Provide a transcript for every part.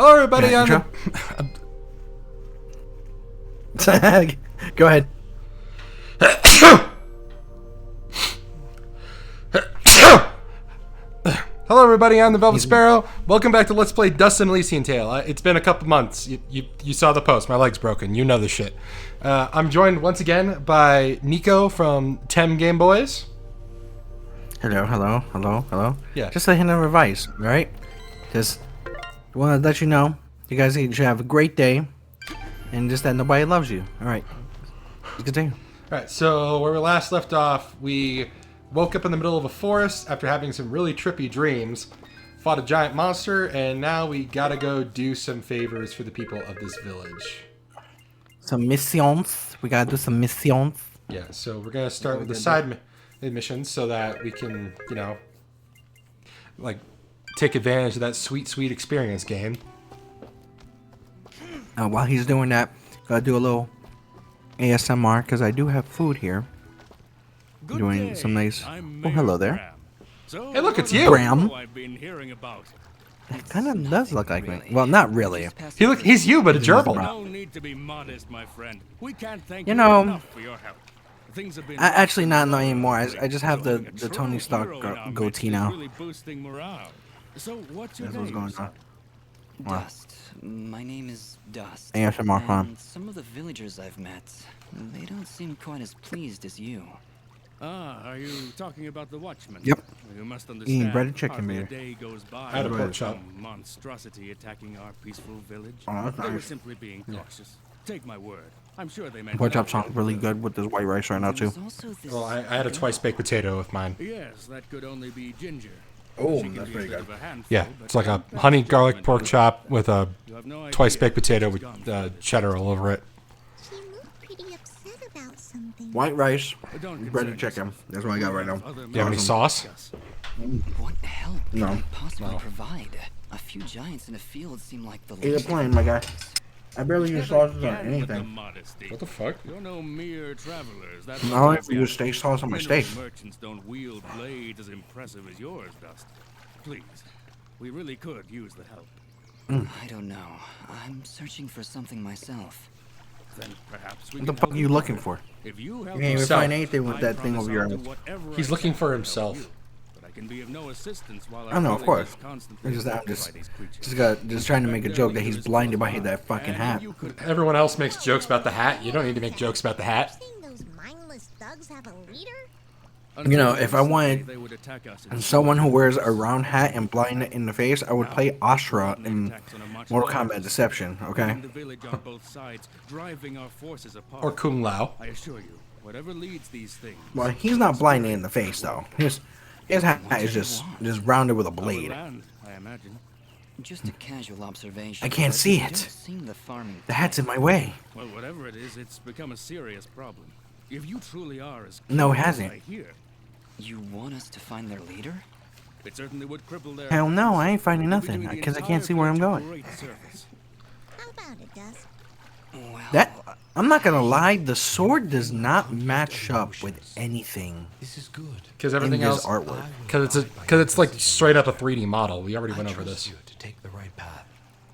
Hello, everybody. On intro? the... Go ahead. Hello, everybody. I'm the Velvet Sparrow. Welcome back to Let's Play Dust An Elysian Tail. It's been a couple months. You saw the post. My leg's broken. You know the shit. I'm joined once again by Nikko from Tem Game Boys. Hello. Yeah. Just a hint of advice, all right? Just want to let you know, you guys should have a great day, and just that nobody loves you. All right. Let's continue. All right. So where we last left off, we woke up in the middle of a forest after having some really trippy dreams, fought a giant monster, and now we gotta go do some favors for the people of this village. Some missions. We gotta do some missions. Yeah, so we're gonna start with the side missions so that we can, like, take advantage of that sweet experience game. While he's doing that, gotta do a little ASMR because I do have food here. Good Doing day. some nice. I'm Oh, hello Mayor there. Graham. So, Hey, look, it's what you. Graham. I've been hearing about. It kind of does look like me. Well, not really. He's you, but a gerbil. No need to be modest, my friend. We can't thank You you know, enough for your help. Things have been Actually, not anymore. I just have the Becoming a Tony true Stark hero in our midst goatee is now. Really boosting morale. So what's your That's what's name, going sir? on. Wow. Dust. My name is Dust. ASMR fun. And some of the villagers I've met, they don't seem quite as pleased as you. Ah, are you talking about the Watchmen? Yep. You must Eating understand. breaded chicken, hardly a man. day goes by I had a without pork chop. some monstrosity attacking our peaceful village. Oh, that's They were nice. simply being cautious. Take my word. I'm sure they meant Pork chop nothing. sounds really good with this white rice right now too. There's also this Well, I had a twice baked potato with mine. Yes, that could only be Ginger. Oh, She can that's be pretty a bit good. of a handful, Yeah, but it's like a that's honey garlic judgment. pork chop with a You have no twice idea baked potato where with it's gone from. cheddar all over it. She looked pretty upset about something. White rice, But don't breaded concern chicken. yourself. That's what I got right now. Other You have any matters sauce? to discuss. What help No. can I possibly No. provide? A few giants in a field seem like the Eat a least plane, of my my guy. I barely use sauces on Again with the anything. modesty. What the fuck? You're no mere travelers. That's I only ever use steak sauce on my Mineral steak. merchants don't wield blades as impressive as yours, Dust. Please, we really could use the help. I don't know. I'm searching for something myself. Then perhaps we What the can fuck help are you together. looking for? If you You help can't even us, Self. find anything with I that thing promise over your I'll do eyes. whatever He's I looking can for to help himself. you. But I can be of no assistance while I know, our of village course. is constantly It's just that I'm attacked just, by these creatures. just trying to make a joke that he's blinded by that fucking And hat. if you could Everyone else makes jokes about the hat. You don't need to make jokes about the hat. Saying those mindless thugs have a leader? You know, if I wanted They would attack us in someone who wears a round hat and blind in the face, I would play Astra in Mortal Kombat Deception, okay? the village on both sides, driving our forces apart. Or Kung Lao. I assure you, whatever leads these things. Well, he's not blinded in the face, though. His hat is just rounded with a our blade. land, I imagine. Just a casual observation. I can't but see you it. don't seem the farming The hat's in my way. Well, whatever it is, it's become a serious problem. If you truly are as No, it clever as hasn't. I hear, You want us to find their leader? it certainly would cripple their. Hell no, I ain't finding We'll be nothing, doing the because I entire can't see where I'm village a going. great service. How about it, Dust? Well, I'm not gonna lie, the sword does not match up with anything This is good. Because in everything this else. artwork. Because it's like straight up a 3D model. We already went over this. You to take the right path.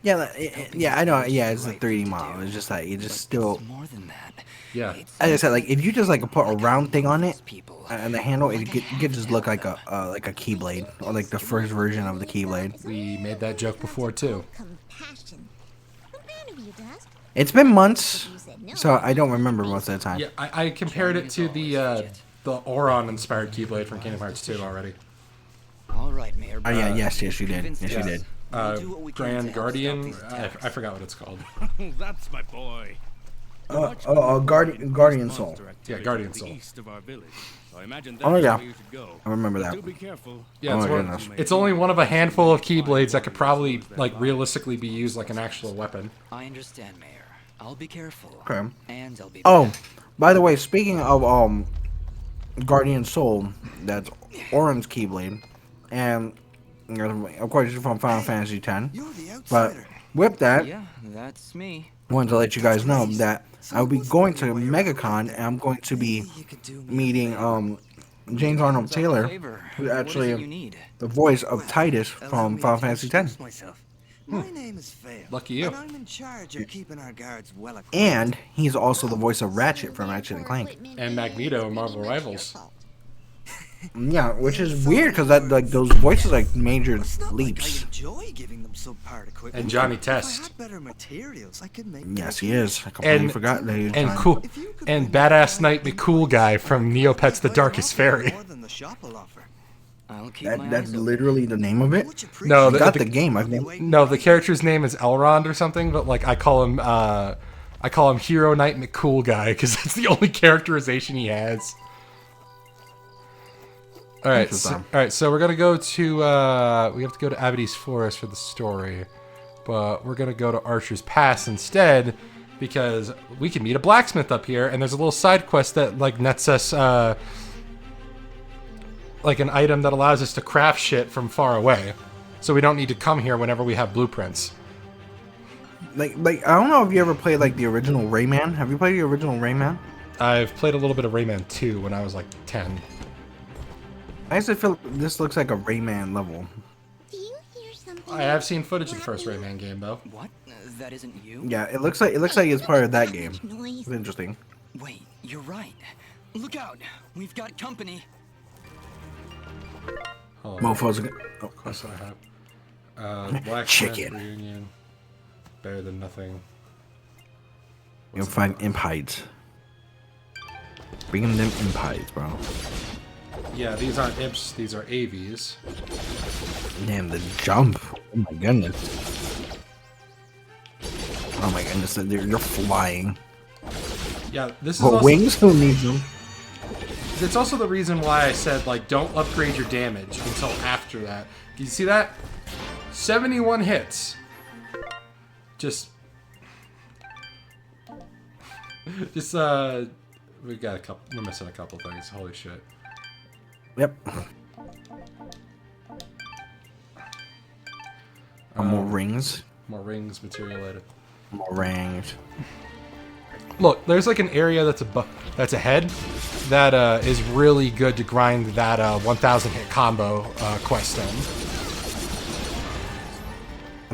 Yeah, I know, yeah, it's a 3D model, it's just that you just still, it's more than that. Yeah. as I said, like, if you just, like, put a round thing on it, People. and the handle, it could just look like a keyblade, or like the first version of the keyblade. We made that joke before too. Compassion. I'm proud of you, Dust. It's been months, You said no. so I don't remember most of the time. Yeah, I compared it to the Auron inspired Keyblade from Kingdom Hearts 2 already. All right, Mayor. Oh yeah, yes, you did. Convinced Yes, you us. did. We'll do what we can to Grand help stop Guardian. these I attacks. forgot what it's called. That's my boy. Guardian Soul. Yeah, Guardian Soul. East of our village. So I imagine Oh, that's yeah. where you should go. I remember But that. do be careful. Yeah, Oh it's, my one, goodness. it's only one of a handful of Keyblades that could probably like realistically be used like an actual weapon. I understand, Mayor. I'll be careful. Okay. And I'll be Oh, back. by the way, speaking of Guardian Soul, that's Oran's Keyblade, and of course it's from Final Fantasy X. But with that, Yeah, that's me. wanted to let you guys know that I'll be going to MegaCon, and I'm going to be You could do me meeting James Arnold Taylor, favor. who's What is it you actually need? the voice of Titus from Final Fantasy X. myself. My name is Fail. Lucky you. And I'm in charge of keeping our guards well equipped. And he's also the voice of Ratchet from Ratchet and Clank. And Magneto in Marvel Rivals. Yeah, which is weird because that like those voices like major It's not leaps. like I enjoy giving them subpar equipment. And Johnny If Test. I had better materials, I could make Yes, better he is. I completely forgot that he was And Johnny. cool and badass Knight McCool guy from Neopets the Darkest Fairy. more than the shop will offer. I'll keep my That's eyes open. literally the name of it. Much No, I the- got the- the game. I've never. No, the character's name is Elrond or something, but like I call him Hero Knight McCool guy because that's the only characterization he has. All right, so we're gonna go to we have to go to Abidy's Forest for the story, but we're gonna go to Archer's Pass instead because we can meet a blacksmith up here, and there's a little side quest that like nets us like an item that allows us to craft shit from far away, so we don't need to come here whenever we have blueprints. Like I don't know if you ever played like the original Rayman. Have you played the original Rayman? I've played a little bit of Rayman 2 when I was like 10. I used to feel this looks like a Rayman level. Do you hear something? I have seen footage of the first Rayman game though. What? That isn't you? Yeah, it looks like it's part of that game. Noise. It's interesting. Wait, you're right. Look out! We've got company. Hold on. Mofo's. Oh, Quest I have. Blacksmith Chicken. Reunion. Better than nothing. you'll find imp hides. Bring them imp hides, bro. Yeah, these aren't imps, these are AVs. Damn, the jump. Oh my goodness. Oh my goodness, you're flying. Yeah, this is But also, wings? Who needs them? it's also the reason why I said like don't upgrade your damage until after that. Do you see that? 71 hits. Just we got a couple, we're missing a couple things. Holy shit. Yep. More rings. More rings, material later. More rings. Look, there's like an area that's ahead that is really good to grind that 1,000 hit combo quest in.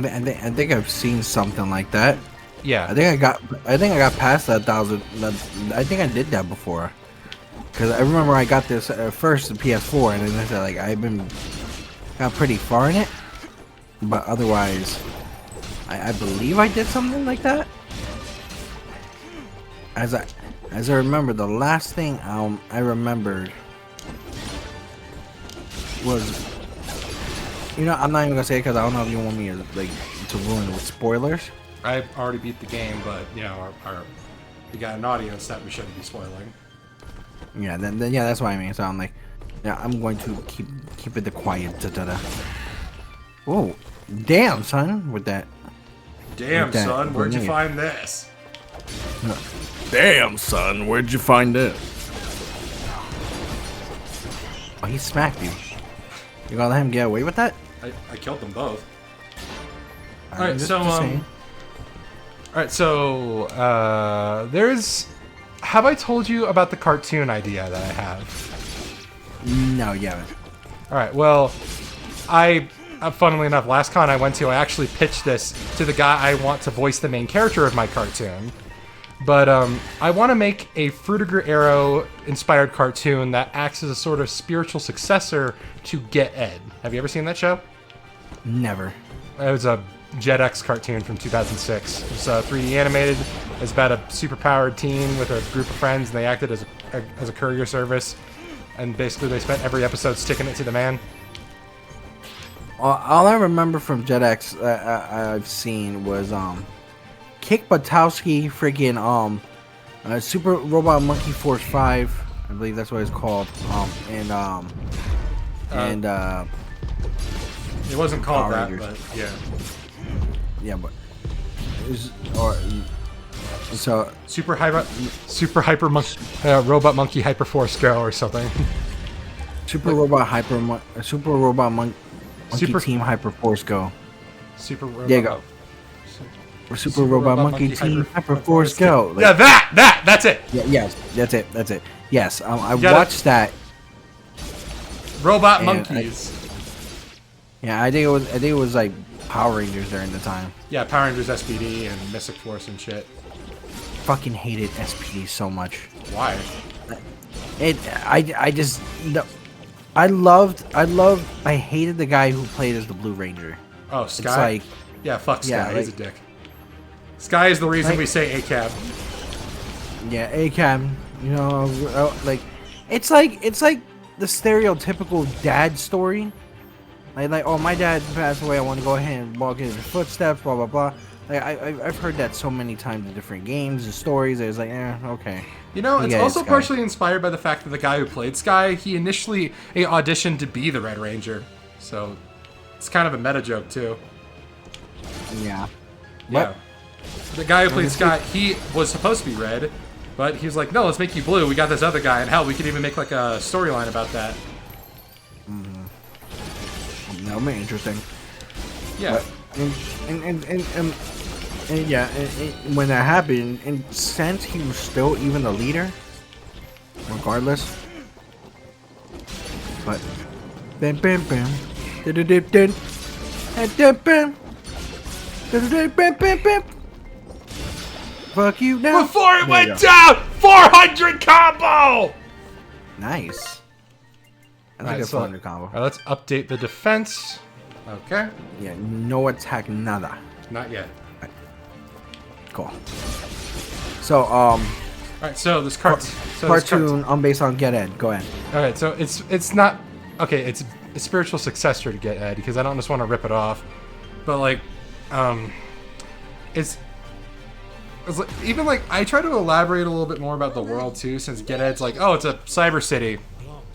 I think I've seen something like that. Yeah. I think I got past that 1,000. I think I did that before. Cause I remember I got this first the PS4, and then I said like got pretty far in it. But otherwise, I believe I did something like that. As I remember, the last thing I remembered was, you know, I'm not even gonna say it because I don't know if you want me to ruin it with spoilers. I've already beat the game, but you know, we got an audience that we shouldn't be spoiling. Yeah, then yeah, that's what I mean. So I'm like, yeah, I'm going to keep it the quiet. Whoa, damn, son, with that. Damn, With that son, where'd you grenade. find this? Damn, son, where'd you find it? Oh, he smacked you. You gonna let him get away with that? I killed them both. I'm Alright, just so saying. there's. Have I told you about the cartoon idea that I have? No, you haven't. All right. Well, funnily enough, last con I went to, I actually pitched this to the guy I want to voice the main character of my cartoon. But I want to make a Fruitiger Arrow inspired cartoon that acts as a sort of spiritual successor to Get Ed. Have you ever seen that show? Never. It was a JetX cartoon from 2006. It was 3D animated. It's about a superpowered teen with a group of friends, and they acted as a courier service. And basically, they spent every episode sticking it to the man. All I remember from JetX I've seen was Kick Buttowski, freaking Super Robot Monkey Force 5. I believe that's what it's called. It wasn't called Power that, Rangers. but yeah. Yeah, but so Super Hyper Robot Monkey Hyper Force Go or something. Super Robot Monkey Super- Team Hyper Force Go. Super Robot. There you go. Super Robot Monkey Team Hyper Force Go. Like, Yeah, that's it. yeah, yes, that's it. Yes, I gotta- watched that. Robot And monkeys. Yeah, I think it was like Power Rangers during the time. Yeah, Power Rangers SPD and Mystic Force and shit. Fucking hated SPD so much. Why? I just no, I hated the guy who played as the Blue Ranger. Oh, Sky? It's like, yeah, fuck Sky. yeah, He's a like- dick. Sky is the reason like- we say ACAB. yeah, ACAB, you know, like it's like the stereotypical dad story. Like, oh, my dad passed away, I want to go ahead and walk in his footsteps, blah blah blah. Like I've heard that so many times in different games and stories. It's like, okay. You know, You it's get it, also Sky. partially inspired by the fact that the guy who played Sky, he initially auditioned to be the Red Ranger. So it's kind of a meta joke too. Yeah. Yeah. What? The guy who played Sky, he was supposed to be red, but he was like, no, let's make you blue. We got this other guy, and hell, we could even make like a storyline about that. That would be interesting. Yeah. But, and yeah, when that happened, and since he was still even the leader, regardless. But bam bam bam, did bam bam, bam bam bam. Fuck you now. Before it There went you go. down, 400 combo! Nice. That's a Alright, good so- 400 combo. Alright, let's update the defense. Okay. Yeah, no attack, nada. Not yet. Cool. So, Alright, so this cartoon based on Get Ed. Go ahead. Alright, so it's not okay, it's a spiritual successor to Get Ed because I don't just want to rip it off. But like it's like, even like I try to elaborate a little bit more about the world too, since Get Ed's like, oh, it's a cyber city.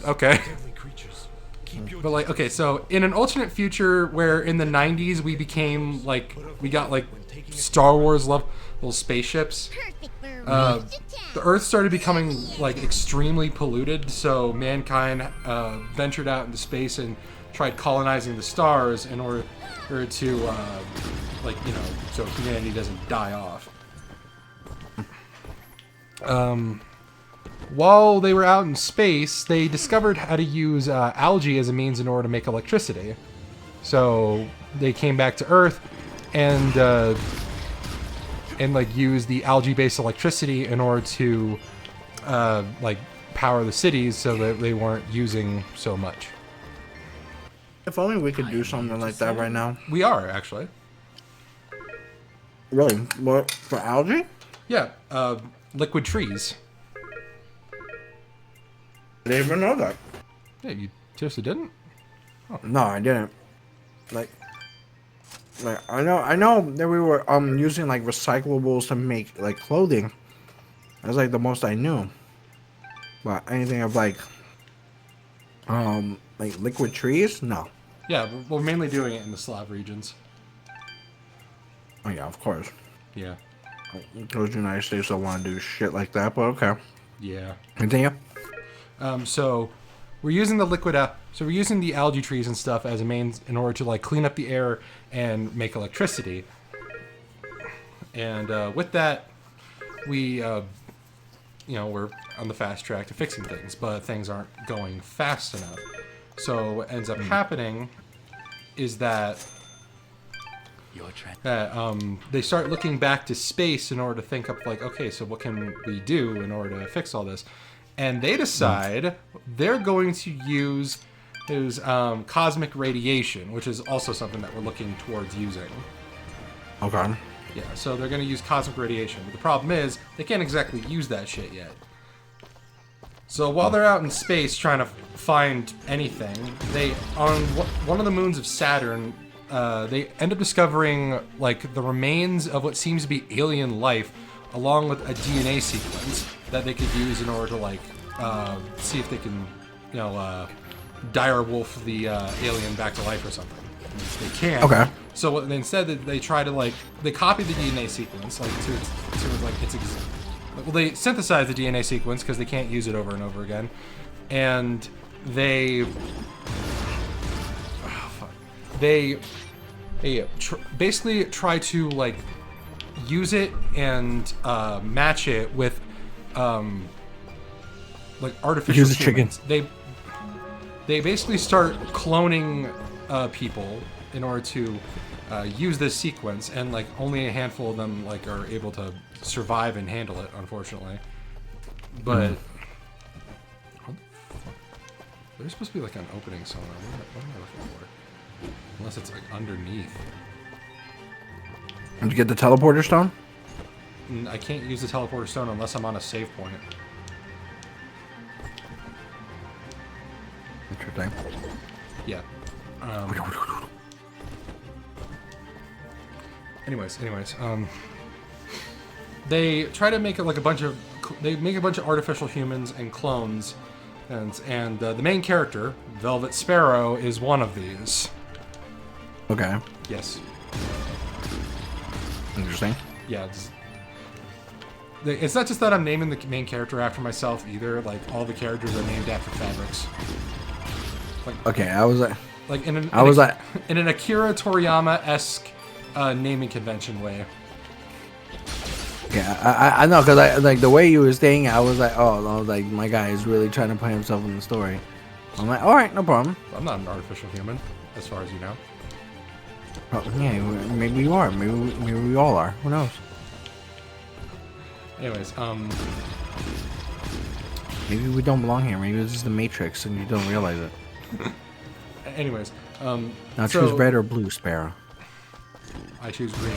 Okay. But like, okay, so in an alternate future where in the 90s we became like, we got like Star Wars level spaceships, Perfect for the Earth started becoming like extremely polluted, so mankind ventured out into space and tried colonizing the stars in order to like, you know, so humanity doesn't die off. While they were out in space, they discovered how to use algae as a means in order to make electricity. So they came back to Earth and like use the algae-based electricity in order to like power the cities so that they weren't using so much. If only we could do something like that right now. We are actually. Really? What, for algae? Yeah, liquid trees. I didn't even know that. Yeah, you seriously didn't? No, I didn't. Like I know that we were using like recyclables to make like clothing. That's like the most I knew. But anything of like liquid trees? No. Yeah, we're mainly doing it in the Slav regions. Oh yeah, of course. Yeah. Those United States don't want to do shit like that, but okay. Yeah. Continue. So we're using the liquid, so we're using the algae trees and stuff as a means in order to like clean up the air and make electricity. And with that, we, you know, we're on the fast track to fixing things, but things aren't going fast enough. So what ends up happening is that they start looking back to space in order to think up like, okay, so what can we do in order to fix all this? And they decide they're going to use his cosmic radiation, which is also something that we're looking towards using. Okay. Yeah, so they're going to use cosmic radiation. But the problem is, they can't exactly use that shit yet. So while they're out in space trying to find anything, they, on one of the moons of Saturn, they end up discovering, like, the remains of what seems to be alien life, along with a DNA sequence that they could use in order to, like, see if they can, you know, dire wolf the alien back to life or something. They can't. Okay. So what, instead, they try to, like, they copy the DNA sequence, like, to like, well, they synthesize the DNA sequence because they can't use it over and over again, and they basically try to like use it and match it with like artificial Use the humans. They basically start cloning people in order to use this sequence, and like only a handful of them like are able to survive and handle it, unfortunately. But what the fuck? There's supposed to be like an opening somewhere. What am I looking for? Unless it's like underneath. Did you get the teleporter stone? I can't use the teleporter stone unless I'm on a save point. Interesting. Yeah. Anyways, they try to make it like a bunch of artificial humans and clones, and the main character, Velvet Sparrow, is one of these. Okay. Yes. Interesting. Yeah. It's not just that I'm naming the main character after myself either. Like all the characters are named after fabrics. Like, Okay, I was like, in an Akira Toriyama-esque naming convention way. okay, I know, because I like the way you were saying it, I was like, oh, no, like my guy is really trying to put himself in the story. I'm like, all right, no problem. I'm not an artificial human, as far as you know. Oh, yeah, maybe you are. Maybe we all are. Who knows? Anyways, maybe we don't belong here. Maybe this is the Matrix and you don't realize it. anyways, Now so choose red or blue, Sparrow. I choose green.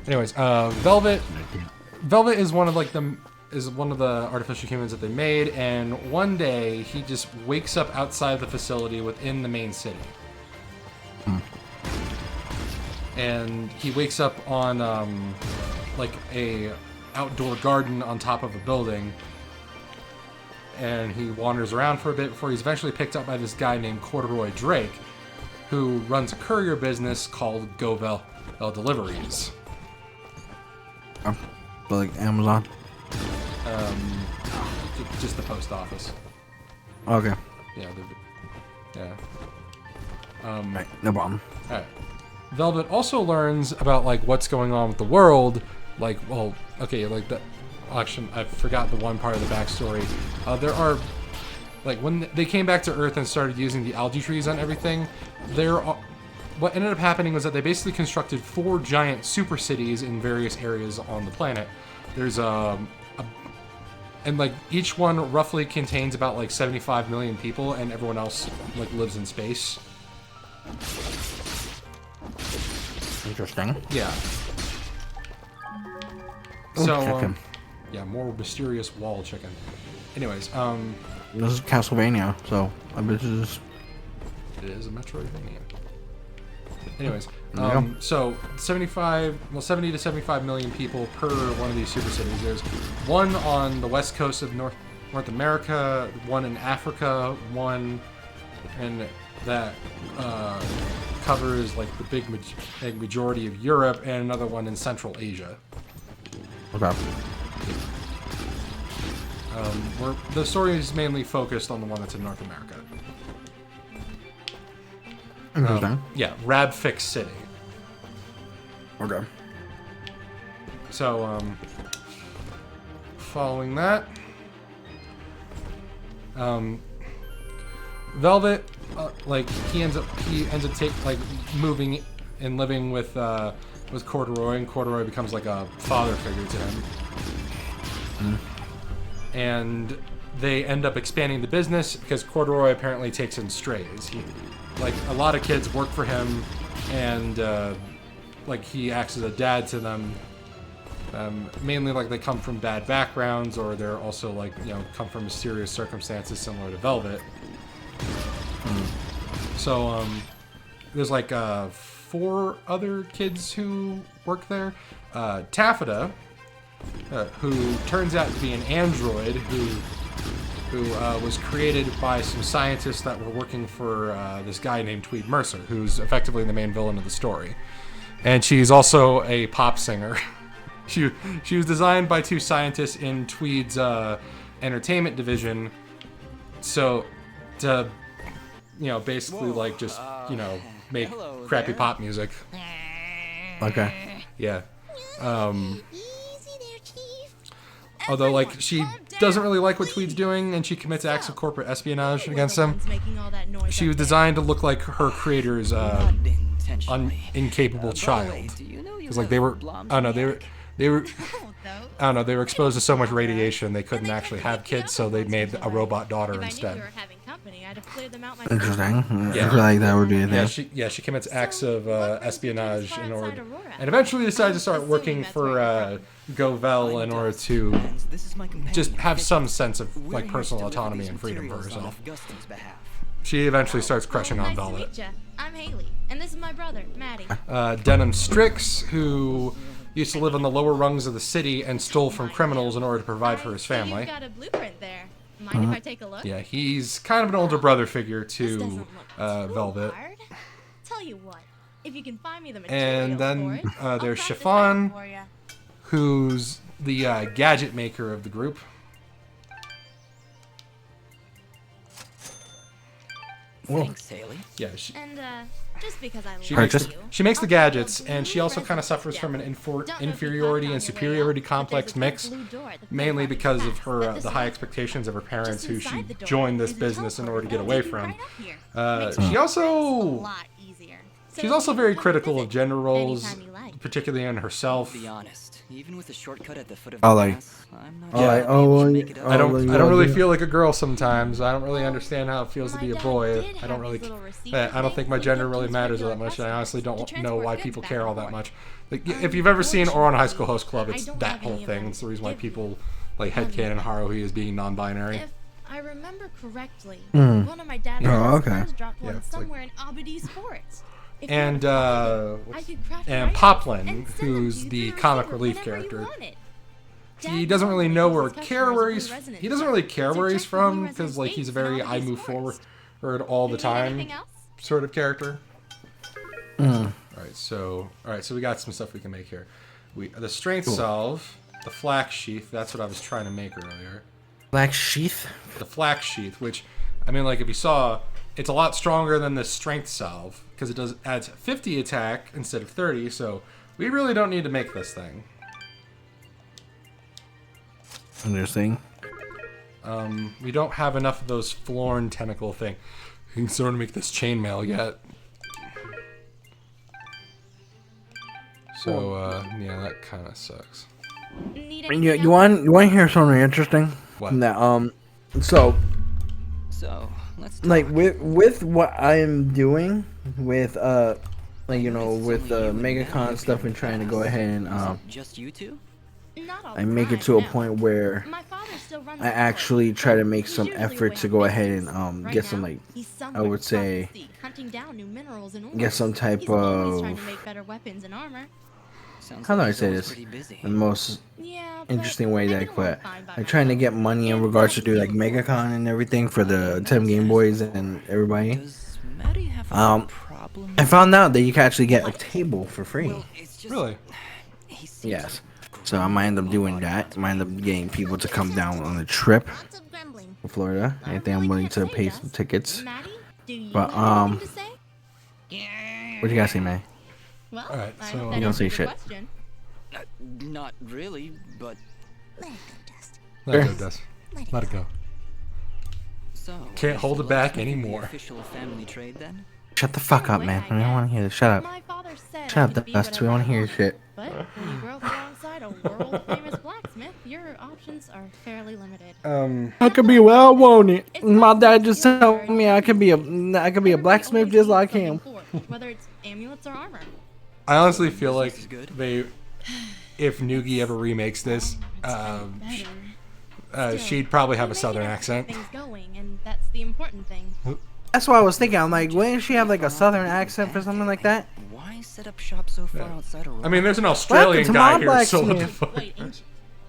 Anyways, Velvet is one of the artificial humans that they made, and one day he just wakes up outside the facility within the main city. And he wakes up on like a outdoor garden on top of a building, and he wanders around for a bit before he's eventually picked up by this guy named Corduroy Drake, who runs a courier business called Govel Deliveries. But like Amazon. Just the post office. Okay. Yeah. Right, no problem. All right. Velvet also learns about like what's going on with the world. Like, well, okay, like the. Actually, I forgot the one part of the backstory. There are, like, when they came back to Earth and started using the algae trees on everything, what ended up happening was that they basically constructed 4 giant super cities in various areas on the planet. There's and like each one roughly contains about like 75 million people, and everyone else like lives in space. Interesting. Yeah. Ooh, So, chicken. yeah, more mysterious wall chicken. Anyways, This is Castlevania, so I bet this is. it is a Metroidvania. Anyways, Yeah. so 70 to 75 million people per one of these super cities. There's one on the west coast of North America, one in Africa, one, and that covers like the big majority of Europe, and another one in Central Asia. Okay. The story is mainly focused on the one that's in North America. Interesting. Yeah, Rabfix City. Okay. So, following that, Velvet, he ends up moving and living with Corduroy, and Corduroy becomes like a father figure to him. And they end up expanding the business because Corduroy apparently takes in strays. Like a lot of kids work for him, and he acts as a dad to them. Mainly like they come from bad backgrounds, or they're also come from mysterious circumstances similar to Velvet. So there's 4 other kids who work there. Taffeta, who turns out to be an android who was created by some scientists that were working for this guy named Tweed Mercer, who's effectively the main villain of the story. And she's also a pop singer. She was designed by 2 scientists in Tweed's entertainment division, so to basically make crappy pop music. Okay. Yeah. Easy there, Chief. Although she doesn't really like what Tweed's doing, and she commits acts of corporate espionage against him. She was designed to look like her creator's incapable child. Because like they were, I don't know, they were, I don't know, they were exposed to so much radiation they couldn't actually have kids, so they made a robot daughter instead. Interesting. Yeah. I feel like that would be a thing. She commits acts of espionage in order, and eventually decides to start working for Govel in order to just have some sense of like personal autonomy and freedom for herself. She eventually starts crushing on Velvet. I'm Haley, and this is my brother, Maddie. Denham Strix, who used to live on the lower rungs of the city and stole from criminals in order to provide for his family. You've got a blueprint there. Mind if I take a look? Yeah, he's kind of an older brother figure to Velvet. Tell you what, if you can find me the material And then for it, there's I'll Chiffon, for ya. who's the gadget maker of the group. Thanks, Haley. Yeah, And just because I she like makes you, she makes the I'll give you a gadgets, and she blue also kind of resident suffers from an stamp. Don't know if you caught inferiority it on and your way superiority out, but complex there's a big mix, blue door at the mainly front because of of the her pass the that high this expectations of her parents, Just who she inside the door joined this is a business in order to get teleporter away that'll from. take you right up here. Makes She also a lot easier. So she's also you very can critical of visit gender roles, anytime you like. particularly in herself. To be honest, even with the shortcut at the foot of Oh, the like- pass, I'm not Oh, sure like, I'll be able oh, to make it up. I don't like, really feel like a girl sometimes. I don't really understand how it feels to My be a dad boy. did I have don't really these little receiver I don't think my things gender that really keeps matters all regular that much. I honestly customers don't to know transport why goods people back care and all that forth. much. Like if you've ever seen or on High School Host Club, I it's don't that have whole any of thing. them It's the reason why to give people you. like headcanon Haruhi as being non-binary. If I remember correctly, Hmm. one of my dad's Oh, okay. customers dropped one Yeah, it's like- somewhere in Abadi Sports. If you And had a problem, I could craft it and right up Poplin, and send them to who's you the through comic receiver relief whenever you character. wanted. He Dad doesn't really normally know gives or his care customers where a he's. blue resident He doesn't really care so where he's check the blue from because resident's like he's a face and very all I of his move sports. forward all the You need time anything else? sort of character. All right, so we got some stuff we can make here. The strength salve, the flax sheath. That's what I was trying to make earlier. Black sheath. The flax sheath, which I mean, like if you saw, it's a lot stronger than the strength salve because it adds 50 attack instead of 30. So we really don't need to make this thing. Interesting. We don't have enough of those Florn tentacle thing. We can sort of make this chainmail yet. So yeah, that kind of sucks. Need You, anything you else? want you want to hear something interesting? What? Now, so So, let's like talk. with what I am doing with like you know with It's only you and MegaCon Maddie stuff who and trying to can go pass. ahead and Is it just you two? Not all I the make it time, to a no. point where My father still runs I the actually place, try to but make he's some usually effort away to on go ahead business. and Right get some now, like he's I somewhere would across say the sea, hunting down new minerals and get some ores. type He's always trying of to make better weapons and armor. Sounds how do like I he's say always this pretty busy. the most Yeah, but interesting way I that I get along put. fine by I'm trying to myself. get money in And regards to that's do like really MegaCon and everything for the 10 Game Boys and everybody. Does Maddie have a problem? I found out that you can actually get a table for free. Well, it's just Really? he seems Yes. So I might end up doing that. I might end up getting people to come down on a trip Lots of grumbling. to Florida. I think I'm willing to pay some tickets. Maddie, do you But, have anything to say? What you guys say, man? Well, Alright, I so- hope You that don't say answers your shit. question. not really, but Let it go, Dust. Let it Sure. go, Dust. Let it go. so Can't is hold the it back locksmithing the anymore. Official family trade then? Shut the fuck up, man. I don't want to hear this. Shut up. My father said Shut I could up, be Dust. We whatever want I to hear your wanted. shit. But when you grow up alongside a world famous blacksmith, your options are fairly limited. I could be well, won't it? My dad just told me I could be a blacksmith just like him. Whether it's amulets or armor. I honestly feel like Business is good. if Noogie ever remakes this, she'd probably have a southern accent. Things going, and that's the important thing. That's what I was thinking. I'm like, wouldn't she have like a southern accent for something like that? Why set up shop so far outside of I mean, there's an Australian to guy my here, so what the blacksmith. fuck? Wait, ancient.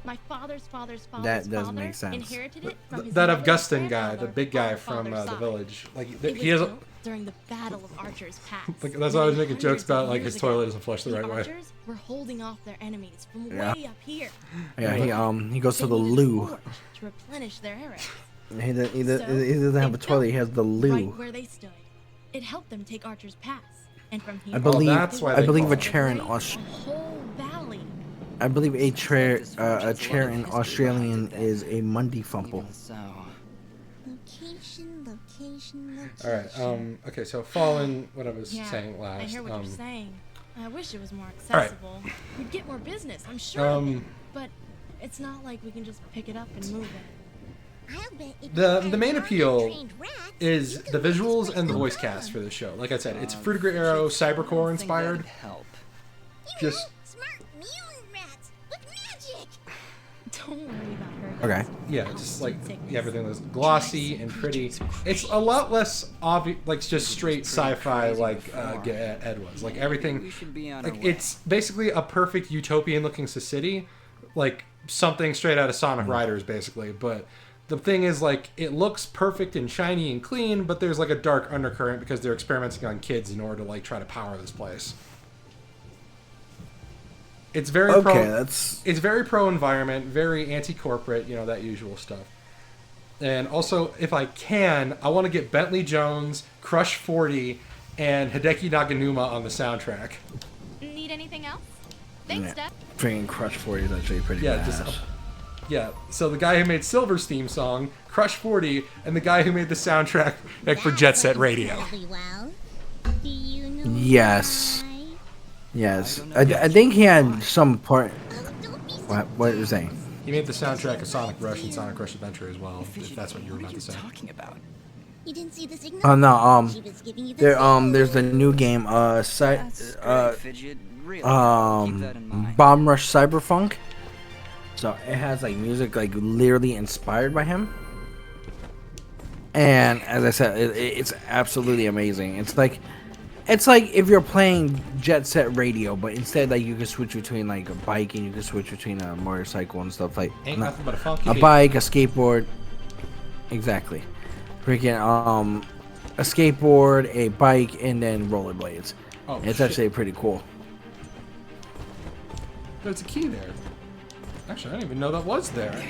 My father's father's father's That doesn't father make sense. inherited it from his That mother's Augustin guy, grandfather the big on guy her from father's the side. village. Like It he was has. built during the Battle of Archer's Pass. Like, that's why I was making Hundreds jokes of about like years his ago, toilet doesn't flush the right way. Archers were holding off their enemies from Yeah. way up here. Yeah, he goes to They the needed loo. forge to replenish their arrows. He doesn't So, have they a toilet. He has the built loo. Right where they stood. It helped them take Archer's Pass. And from here, I believe that's why I they believe call a it. chair in a Aust. whole valley. I believe a chair Subjects a lot of in history Australian behind it. is a Monday fumble. Even so, Location. All right. Okay. So following what I was Yeah, saying last. I hear what you're saying. I wish it was more right. accessible. We'd get more business, I'm sure. of it. Um, But it's not like we can just pick it up and move it. I'll bet if The main appeal is the visuals and the voice cast for this show. Like I said, it's Fruitiger Arrow Cybercore inspired. help. Just smart mutant rats with magic. Don't worry about her. Okay. yeah, just like everything was glossy and pretty. It's a lot less obvious, like just straight sci-fi, like Ed was. Like everything, We should be on our like way. it's basically a perfect utopian-looking city, like something straight out of Sonic Riders, basically. But the thing is, like, it looks perfect and shiny and clean, but there's like a dark undercurrent because they're experimenting on kids in order to like try to power this place. It's very it's very pro environment, very anti corporate, you know, that usual stuff. And also, if I can, I want to get Bentley Jones, Crush 40, and Hideki Naganuma on the soundtrack. Need anything else? Thanks, Yeah. Steph. Freaking Crush 40 is actually pretty Yeah, badass. Yeah, so the guy who made Silver's theme song, Crush 40, and the guy who made the soundtrack like, for Jet Set Radio. Well, do you know Yes. why? Yes. I think he had some part. Oh, don't be so What are you saying? He made the soundtrack of Sonic Rush and Sonic Rush Adventure as well, if that's what you were What about are you to say. talking about? You didn't see the signal? Oh no. She was giving you the There's the new game. That's great, Fidget. Really, keep that in mind. Bomb Rush Cyberfunk. So it has like music like literally inspired by him. And as I said, it's absolutely amazing. It's like if you're playing Jet Set Radio, but instead like you can switch between like a bike and you can switch between a motorcycle and stuff like Ain't nothing but a funky a beat. bike, a skateboard. Exactly. Freaking a skateboard, a bike, and then rollerblades. Oh, It's shit. actually pretty cool. There's a key there. Actually, I didn't even know that was there.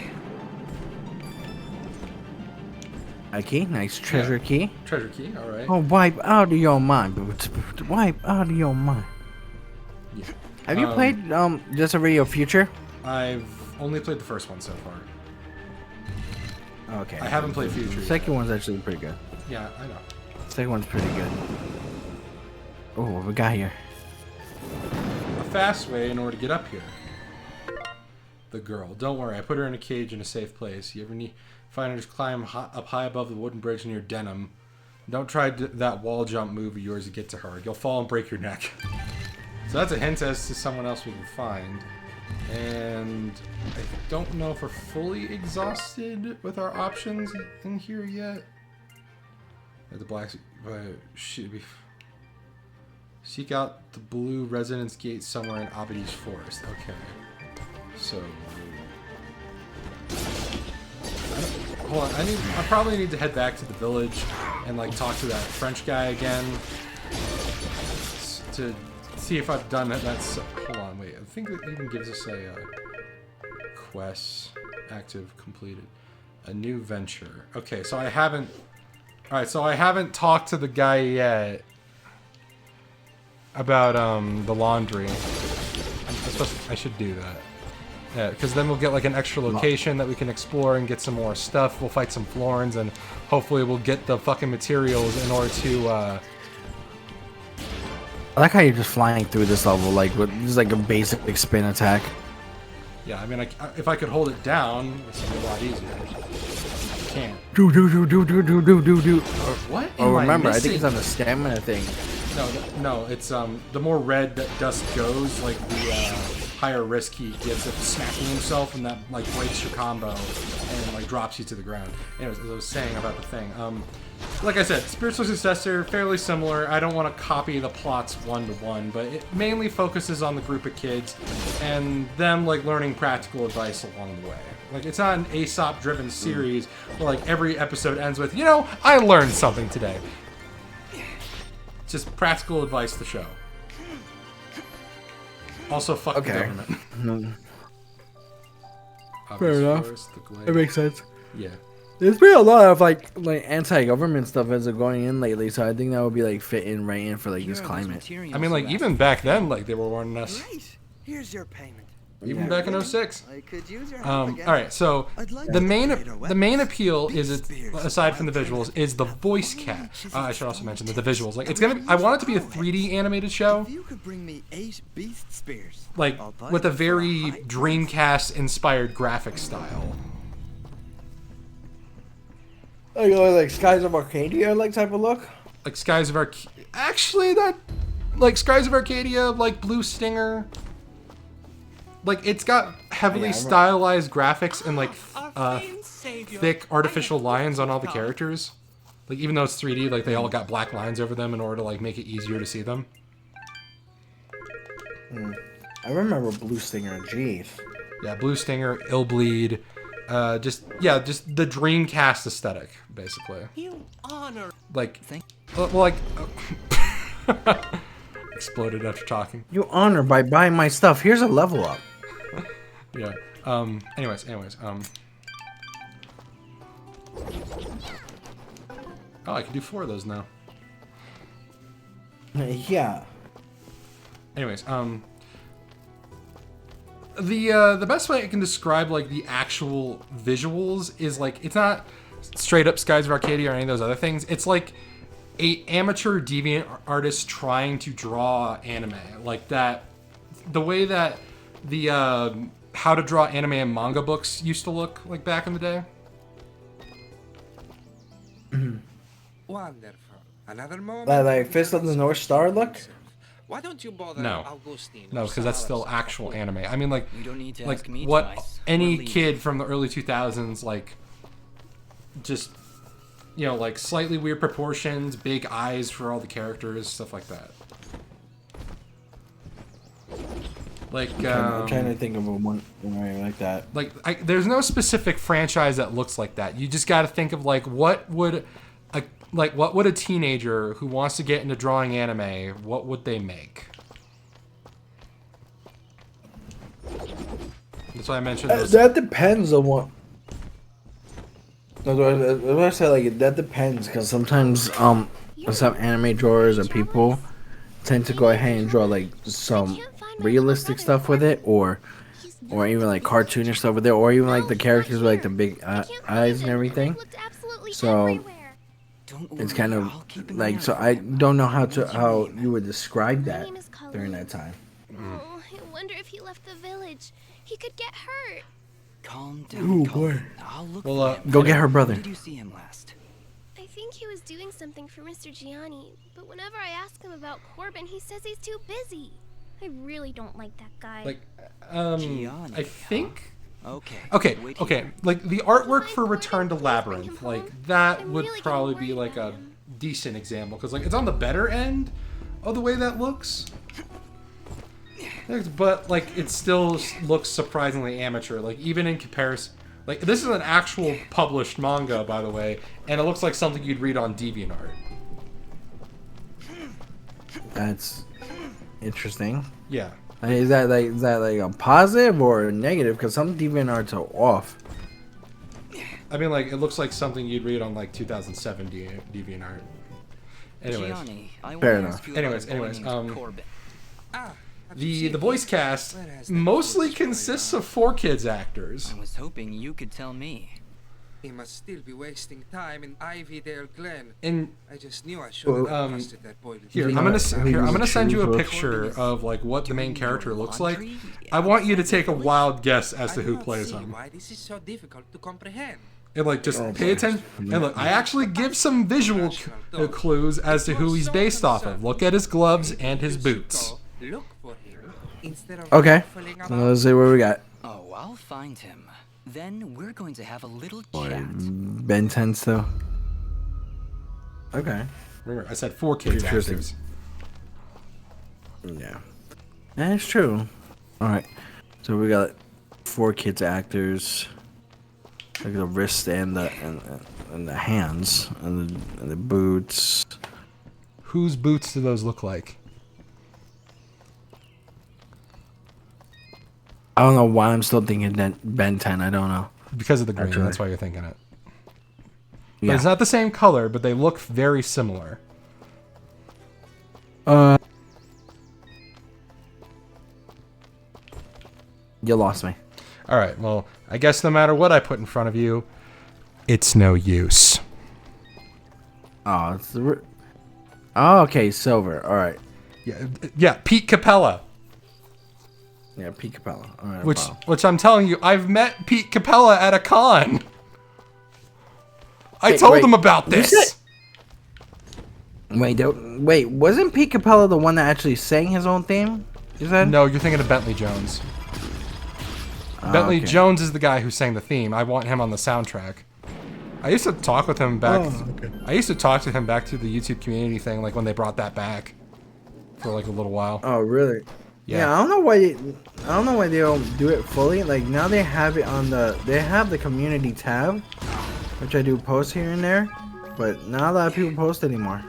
A key, nice treasure key. Treasure key, alright. Oh, wipe out of your mind. Wipe out of your mind. Yeah. Have you played Just a Radio Future? I've only played the first one so far. Okay. I haven't played Future The yet. second one's actually pretty good. Yeah, I know. Second one's pretty good. Oh, what we got here? A fast way in order to get up here. The girl. Don't worry, I put her in a cage in a safe place. You ever find her just climb up high above the wooden bridge near Denim. Don't try that wall jump move of yours to get to her. You'll fall and break your neck. So that's a hint as to someone else we can find. And I don't know if we're fully exhausted with our options in here yet. The black should be. Seek out the blue residence gate somewhere in Abadi's forest. Okay. So. Hold on. I probably need to head back to the village and like talk to that French guy again to see if I've done it. That's hold on. Wait. I think it even gives us a quest active completed. A new venture. Okay. So I haven't. All right. So I haven't talked to the guy yet about the laundry. I should do that. Yeah, because then we'll get like an extra location that we can explore and get some more stuff. We'll fight some Florins and hopefully we'll get the fucking materials in order to. I like how you're just flying through this level, like with just like a basic spin attack. Yeah, I mean, if I could hold it down, it's gonna be a lot easier. I can't. Do. What? Oh, remember, I think it's on the stamina thing. No, it's the more red that Dust goes, like the higher risk he gets of smacking himself, and that like breaks your combo and like drops you to the ground. Anyways, as I was saying about the thing, like I said, spiritual successor, fairly similar. I don't want to copy the plots one-to-one, but it mainly focuses on the group of kids and them like learning practical advice along the way. Like it's not an Aesop-driven series where like every episode ends with, you know, I learned something today. It's just practical advice to show. Also, fuck the government. Fair enough. Forest, the glade. That makes sense. Yeah. There's been a lot of like anti-government stuff as of going in lately, so I think that would be like fitting right in for like this climate. I mean, like even back then, like they were warning us. Great. Here's your payment. even back in 06. I could use your help All again. right, so I'd like the to main upgrade our the main weapons. appeal is Beast it, spears, aside from the wild visuals, is the voice cast. I should also mention the visuals. Like it's Could I use want it to be a arrowheads. 3D animated show, If you could bring me 8 beast spears, like I'll buy with a them for very high price. Dreamcast inspired graphic style. Like Skies of Arcadia, like type of look. Like Skies of actually that like Skies of Arcadia, like Blue Stinger. Like it's got heavily Yeah, I remember. stylized graphics and like thick artificial lines on all the characters. Like even though it's 3D, like they all got black lines over them in order to like make it easier to see them. I remember Blue Stinger. Jeez. Yeah, Blue Stinger, Illbleed, just the Dreamcast aesthetic, basically. You honor. Like, Thank- well, like, exploded after talking. You honor by buying my stuff. Here's a level up. Yeah. Anyways. Oh, I can do 4 of those now. Yeah. Anyways, the best way I can describe like the actual visuals is like it's not straight up Skies of Arcadia or any of those other things. It's like a amateur deviant artist trying to draw anime, like that. The way that the how to draw anime and manga books used to look like back in the day. Wonderful. Another moment. Like Fist of the North Star look. Why don't you bother No. Augustine? No, because that's still actual anime. I mean, like, You don't need to like ask me what twice. any We're leaving. kid from the early 2000s, like, just, you know, like slightly weird proportions, big eyes for all the characters, stuff like that. Like, I'm trying to think of a one like that. like there's no specific franchise that looks like that. You just got to think of like what would a teenager who wants to get into drawing anime, what would they make? That's why I mentioned those. That depends on what. That's what I say. Like that depends, because sometimes some anime drawers or people tend to go ahead and draw like some realistic stuff with it, or even like cartoonish stuff with it, or even like the characters with like the big eyes and everything. So Don't it's worry, kind I'll of keep an like, eye so out I for you. don't know how you would describe that during that time. Oh, I wonder if he left the village. He could get hurt. Calm down. Ooh, Colin. boy. I'll look Well, for him. Go get her When brother. did you see him last? I think he was doing something for Mr. Gianni, but whenever I ask him about Corbin, he says he's too busy. I really don't like that guy. Like, Gianni, I think. Okay. Okay, wait okay. here. Like the artwork for Corbin, Return to please bring Labyrinth, him like home. that I'm would really getting probably be worried like a about him. decent example because like it's on the better end of the way that looks. But like it still looks surprisingly amateur. Like even in comparison, like this is an actual published manga, by the way, and it looks like something you'd read on DeviantArt. That's interesting. Yeah. Is that like a positive or a negative? Because some DeviantArts are off. I mean, like it looks like something you'd read on like 2007 DeviantArt. Anyways. Gianni, I Fair wanna enough. ask you about Anyways, a boy anyways, named Corbin. Ah, The voice cast Where has that mostly voice going consists on? of 4Kids actors. I was hoping you could tell me. He must still be wasting time in Ivydale Glen. And I just knew I shouldn't have Um, trusted that boy. with here, me. I'm gonna send you a Choose picture Corbin is of like what the main doing your character looks like. laundry? I want you to take a wild guess as I to do who not plays see him. why this is so difficult to comprehend. And like just Oh, pay boy. attention. And look, I actually give some visual clues as to who he's based off of. Look at his gloves and his boots. Look for him instead of Okay. waffling So about. let's see what we got. Oh, I'll find him. Then we're going to have a little Boy, chat. Ben tends to. Okay. Remember, I said 4Kids Interesting. actors. Yeah. That's true. Alright. So we got 4Kids actors. Like the wrist and the hands and the boots. Whose boots do those look like? I don't know why I'm still thinking that Ben 10. I don't know. Because of the green, Actually. that's why you're thinking it. But Yeah. it's not the same color, but they look very similar. Yeah, You lost me. All right. Well, I guess no matter what I put in front of you, it's no use. Oh, oh, okay, silver. All right. Yeah. Pete Capella. Yeah, Pete Capella. All right. Which I'm telling you, I've met Pete Capella at a con. I told him about this. Wait, wasn't Pete Capella the one that actually sang his own theme? You said? No, you're thinking of Bentley Jones. Bentley okay. Jones is the guy who sang the theme. I want him on the soundtrack. I used to talk with him back. I used to talk to him back through the YouTube community thing, like when they brought that back for like a little while. Oh, really? Yeah. I don't know why they don't do it fully. Like now they have it on they have the community tab, which I do post here and there, but not a lot of people post anymore.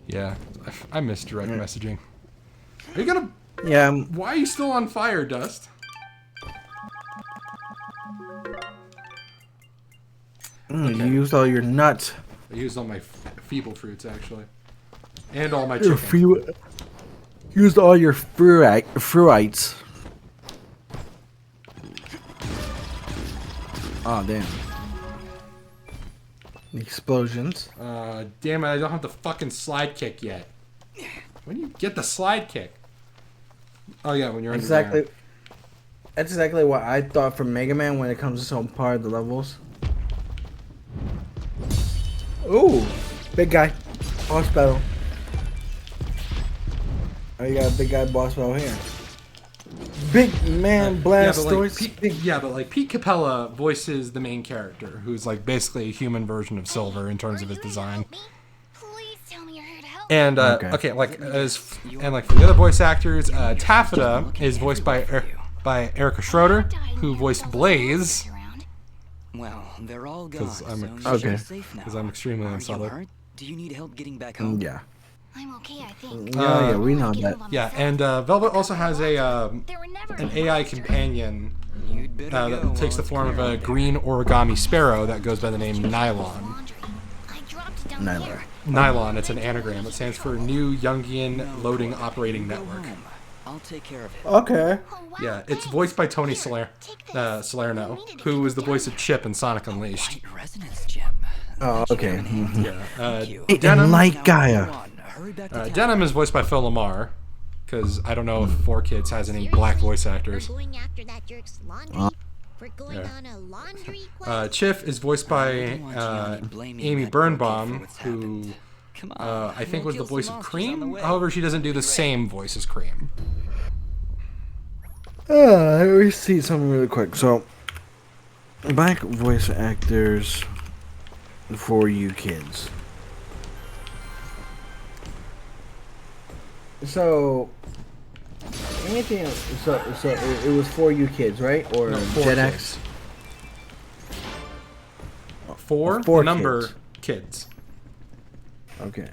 Yeah, I miss direct messaging. Are you gonna? Yeah. Why are you still on fire, Dust? You used all your nuts. I used all my feeble fruits actually, and all my chicken. Used all your fruites. Oh damn. The explosions. Damn it! I don't have the fucking slide kick yet. When do you get the slide kick? Oh yeah, when you're exactly. That's exactly what I thought from Mega Man when it comes to some part of the levels. Ooh, big guy, boss battle. Oh, you got a big guy boss battle here. Big man blast doors. But like Pete Capella voices the main character, who's like basically a human version of Silver in terms of his design. Please tell me you're here to help. And like for the other voice actors, Taffeta is voiced by Erica Schroeder, who voiced Blaze. Well, they're all gone. Because I'm extremely unsolid. Do you need help getting back home? Yeah. I'm okay, I think. Yeah, we know that. Yeah, and Velvet also has an AI companion that takes the form of a green origami sparrow that goes by the name Nylon. Nylon, it's an anagram. It stands for New Jungian Loading Operating Network. I'll take care of it. Okay. Yeah, it's voiced by Tony Salerno, who was the voice of Chip in Sonic Unleashed. Resonance gem. Oh, okay. Yeah. Denim, like Gaia. Denim is voiced by Phil Lamar, because I don't know if 4Kids has any black voice actors. Chiff is voiced by Amy Birnbaum, who I think was the voice of Cream. However, she doesn't do the same voice as Cream. Let me see something really quick. So, black voice actors for you kids. So, anything else? So it was for you kids, right? Or No, Gen X? Four Four number kids. Okay.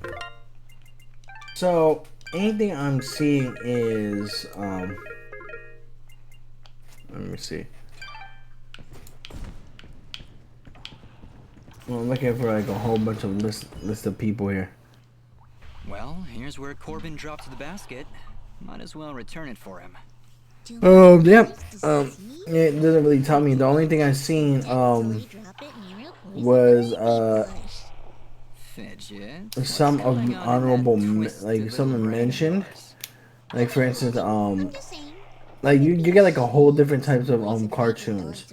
So anything I'm seeing is let me see. Well, I'm looking for like a whole bunch of list of people here. Well, here's where Corbin dropped the basket. Might as well return it for him. Yeah. It doesn't really tell me. The only thing I've seen was Fidget. some of honorable like someone mentioned. Like for instance, like you get like a whole different types of cartoons.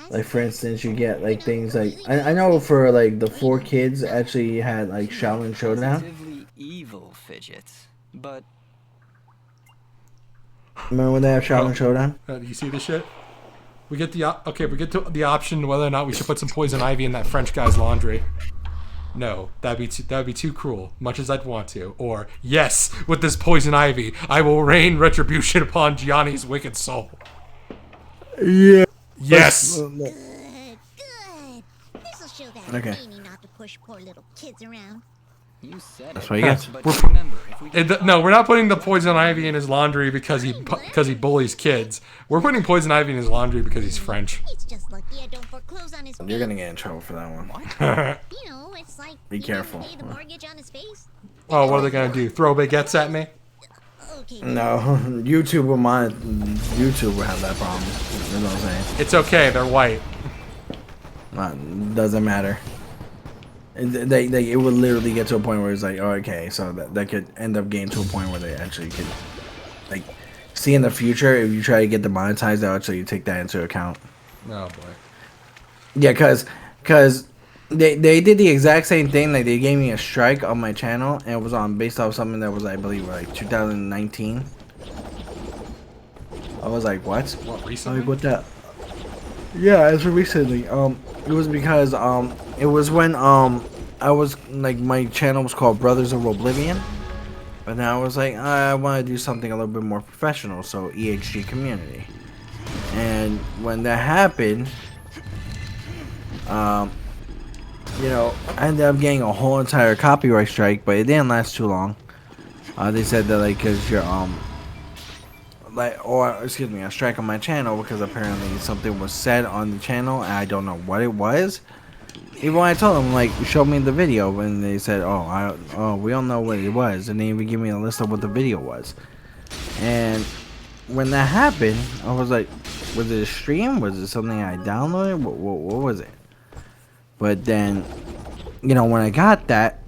Like for instance, you get like things like I know for like the 4Kids actually had like Shaolin Showdown. Evil fidgets, but remember when they have Shaolin Showdown? Do you see this shit? We get to the option whether or not we should put some poison ivy in that French guy's laundry. No, that'd be too cruel, much as I'd want to. Or yes, with this poison ivy, I will rain retribution upon Gianni's wicked soul. Yeah. Yes. Good. This'll show that Okay. Amy not to push poor little kids around. you said That's it. what you get. But remember, if we No, we're not putting the poison ivy in his laundry because he bullies kids. We're putting poison ivy in his laundry because he's French. He's just lucky I don't foreclose on his You're face. gonna get in trouble for that one. You know, it's like Be he didn't careful. pay the mortgage on his face. Oh, what are they gonna do? Throw baguettes at me? Okay. No, YouTube will have that problem. You know what I'm saying? It's okay. They're white. Doesn't matter. It would literally get to a point where it's like, oh, okay, so that could end up getting to a point where they actually could, like, see in the future if you try to get demonetized, they'll actually take that into account. Oh boy. Yeah, cause they did the exact same thing. Like, they gave me a strike on my channel, and it was on based off something that was, I believe, like 2019. I was like, what? What, recently? Like, what the? Yeah, as for recently. It was because it was when I was like, my channel was called Brothers of Oblivion, but now I was like, I want to do something a little bit more professional, so EHG community. And when that happened, you know, I ended up getting a whole entire copyright strike, but it didn't last too long. They said that, like, cause you're excuse me, a strike on my channel because apparently something was said on the channel and I don't know what it was. Even when I told them, like, show me the video, and they said, we don't know what it was, and they even give me a list of what the video was. And when that happened, I was like, was it a stream? Was it something I downloaded? What was it? But then, you know, when I got that,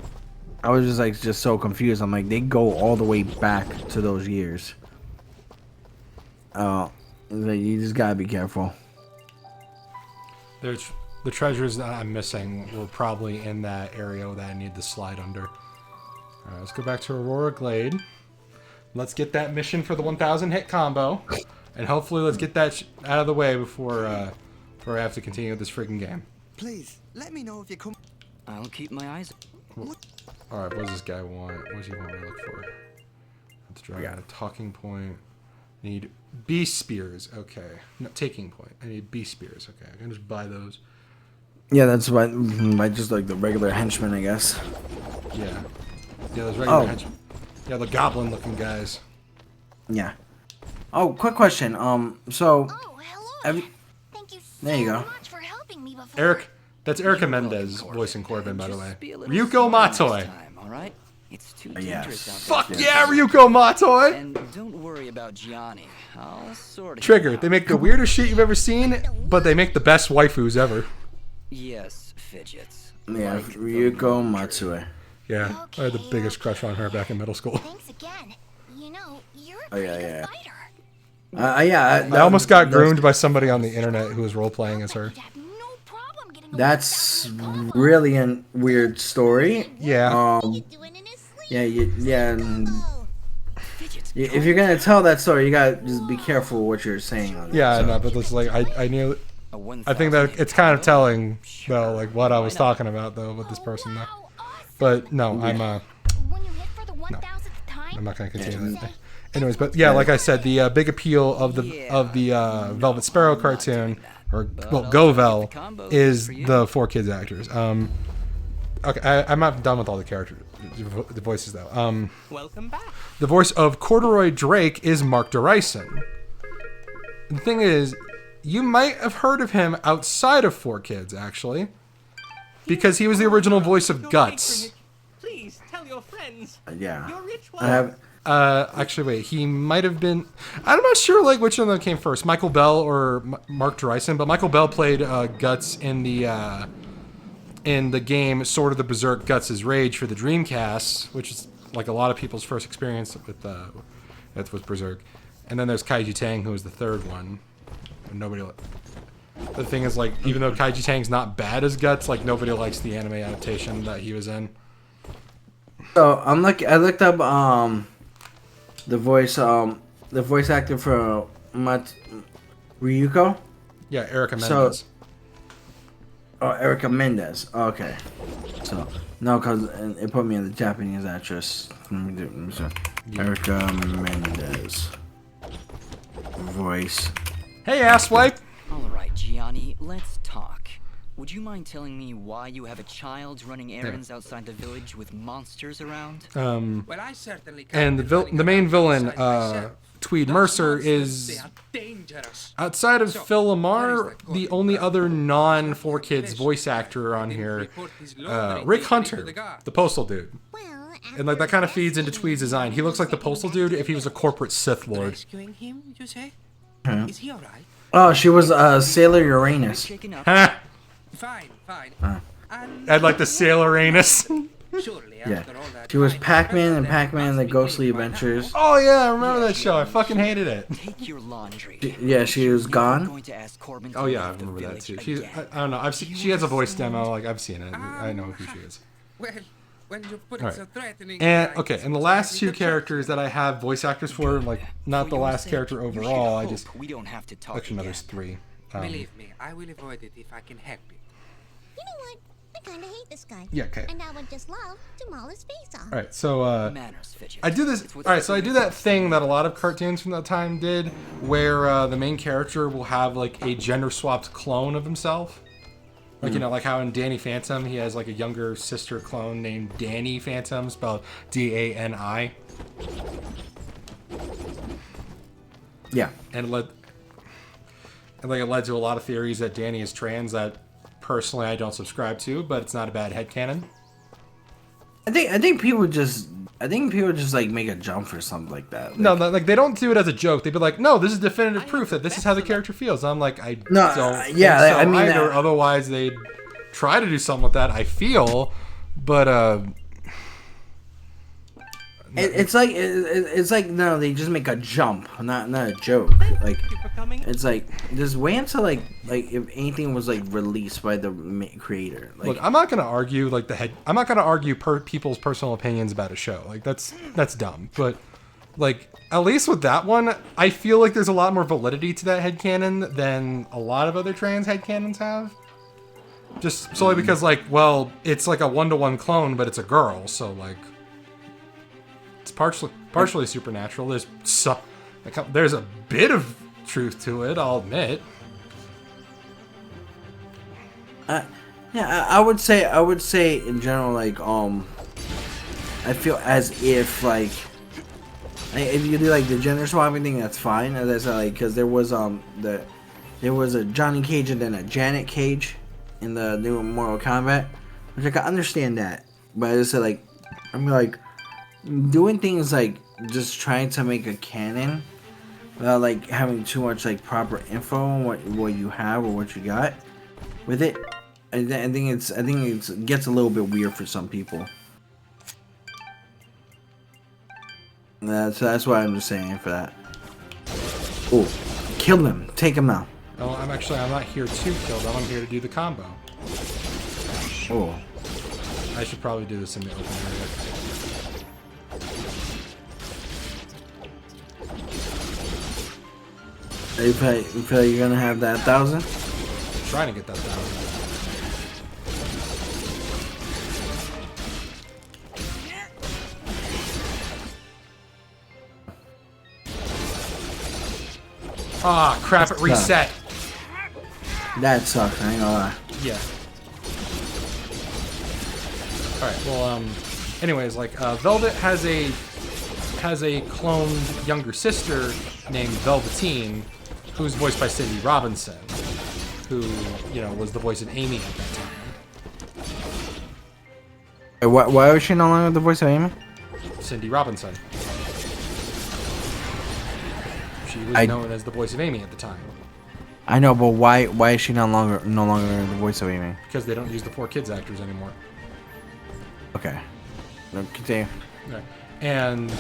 I was just like, just so confused. I'm like, they go all the way back to those years. Like, you just gotta be careful. There's the treasures that I'm missing were probably in that area that I need to slide under. Alright, let's go back to Aurora Glade. Let's get that mission for the 1,000 hit combo. And hopefully let's get that out of the way before I have to continue with this freaking game. Please, let me know if you come. I'll keep my eyes. Alright, what does this guy want? What does he want me to look for? Let's draw out a talking point. Need beast spears. Okay. No, taking point. I need beast spears. Okay, I can just buy those. Yeah, that's why just like the regular henchmen, I guess. Yeah. Yeah, those regular henchmen. Yeah, the goblin-looking guys. Yeah. Oh, quick question. So. Oh, hello. Thank you so There you go. much for helping me before. Eric. That's Erica Mendez voicing Corbin, by the way. Ryuko Matoi. All right? It's too Yes. dangerous out Fuck there. yeah, Ryuko Matoi! And don't worry about Gianni. I'll sort it Trigger. out. They make the weirdest shit you've ever seen, but they make the best waifus ever. Yes, fidgets. Yeah, Like the Ryuko moon Matsue. Yeah, I had the biggest crush on her back in middle school. Thanks again. You know, you're a Oh, yeah, pretty yeah. good fighter. Yeah. I almost got groomed by somebody on the internet who was role-playing as her. You'd have no problem getting away That's with that. really a weird story. Yeah. What are you doing in his sleep? And Oh, if you're gonna tell that story, you gotta just be careful what you're saying on it. Yeah, so. no, but it's like, I knew... A 1,000 I think that hit it's kind of combo? telling, though, Sure. like, what I was Why not? talking about, though, with this person, though. wow, awesome. But, no, When you hit for the 1,000th time, I'm not going to continue you that. say, Anyways, but yeah, like I said, the big appeal of the Velvet Sparrow cartoon, or well, Govel, is the 4Kids actors. Okay, I'm not done with all the characters, the voices though. Welcome back. The voice of Corduroy Drake is Mark Derison. The thing is, you might have heard of him outside of 4Kids, actually, because he was the original voice of Guts. Please tell your friends. Yeah. You're rich. I have. Actually, wait. He might have been. I'm not sure, like, which one of them came first, Michael Bell or Mark Derison. But Michael Bell played Guts in the game Sword of the Berserk: Guts' Rage for the Dreamcast, which is like a lot of people's first experience with Berserk. And then there's Kaiji Tang, who was the third one. And nobody. The thing is, like, even though Kaiji Tang's not bad as Guts, like, nobody likes the anime adaptation that he was in. So I looked up the voice actor for Ryuko. Yeah, Erica So- Mendez. Oh, Erica Mendez. Okay. So no, cause it put me in the Japanese actress. Let me see. Erica Mendez. Voice. Hey, asswipe! All right, Gianni, let's talk. Would you mind telling me why you have a child running errands outside the village with monsters around? Well, I certainly And can't the be running main around villain, outside myself. Tweed Those Mercer, monsters, is they are dangerous. outside of So, Phil what Lamar, is the the code? only other non-4Kids voice actor on here, Report his laundry Rick quickly to Hunter, the guard. the postal dude. well, And like that kind of feeds into Tweed's design. He looks like the postal dude if he was a corporate Sith Lord. Rescuing him, you say? Hmm. Is he alright? Oh, she was Sailor Uranus. Ha! Fine, fine. And I'd like the Sailor Anus. surely Yeah. after all that She was time, Pac-Man and there Pac-Man and the must be Ghostly way by now. Adventures. Oh yeah, I remember that show. I fucking hated it. Take your laundry. Yeah, she was I'm gone. going to ask Corbin to Oh yeah, I leave the remember that village too. She's again. I don't know. I've seen, she has a voice demo. Like I've seen it. I know who she is. Well, when you put All it right. so threatening. And like okay, this, and the I last think two that's characters that I have voice actors for, like not the last character overall. I just we don't have to talk actually no, again. there's three. Believe me, I will avoid it if I can help it. You know what? I kinda hate this guy. Yeah, okay. And I would just love to maul his face off. All right, so Manners, Fidget. I do this. It's All what's right, so I do that thing that a lot of cartoons from that time did, where the main character will have like a gender swapped clone of himself. Like you know, like how in Danny Phantom he has like a younger sister clone named Danny Phantom, spelled D-A-N-I. Yeah. And it led to a lot of theories that Danny is trans that personally I don't subscribe to, but it's not a bad headcanon. I think people just like make a jump for something like that. Like, No, like they don't do it as a joke. They'd be like, "No, this is definitive proof that this is how the character feels." I'm like, I No, don't. Think yeah, so I mean, either. Otherwise, they'd try to do something with that. I feel, but it's like no, they just make a jump, not a joke. Like it's like just wait until like if anything was like released by the creator. Like, look, I'm not gonna argue like I'm not gonna argue people's personal opinions about a show. Like that's dumb. But like at least with that one, I feel like there's a lot more validity to that headcanon than a lot of other trans headcanons have. Just solely because like, well, it's like a 1-to-1 clone, but it's a girl, so like it's partially supernatural. There's a bit of truth to it, I'll admit. yeah, I would say in general like I feel as if like if you do like the gender swapping thing, that's fine. As I said, like because there was a Johnny Cage and then a Janet Cage in the new Mortal Kombat, which I can understand that, but I just said like I'm like doing things like just trying to make a canon without like having too much like proper info on what you have or what you got with it. I think it gets a little bit weird for some people. So that's why I'm just saying for that. Oh, kill him! Take him now. No, I'm not here to kill them. I'm here to do the combo. Oh, I should probably do this in the open area. you feel like you're gonna have that 1,000? I'm trying to get that 1,000. Ah, crap! It reset. That sucks. I ain't gonna lie. Yeah. All right. Well, anyways, like Velvet has a cloned younger sister named Velveteen, who's voiced by Cindy Robinson, who was the voice of Amy at that time. Why was she no longer the voice of Amy? Cindy Robinson. She was known as the voice of Amy at the time. I know, but why is she no longer the voice of Amy? Because they don't use the 4Kids actors anymore. Okay. No, continue. Right. And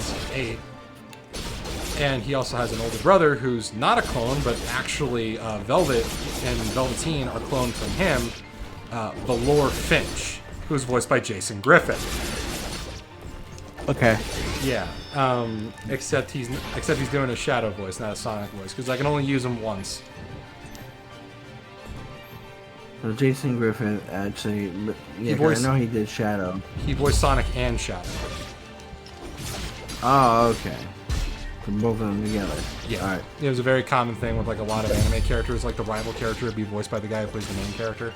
he also has an older brother who's not a clone, but actually Velvet and Velveteen are cloned from him, Valor Finch, who's voiced by Jason Griffin. Okay. Yeah. Except he's doing a Shadow voice, not a Sonic voice, because I can only use him once. So Jason Griffin actually, yeah, I know he did Shadow. He voiced Sonic and Shadow. Oh, okay. So both of them together. Yeah. All right. It was a very common thing with like a lot of anime characters, like the rival character would be voiced by the guy who plays the main character.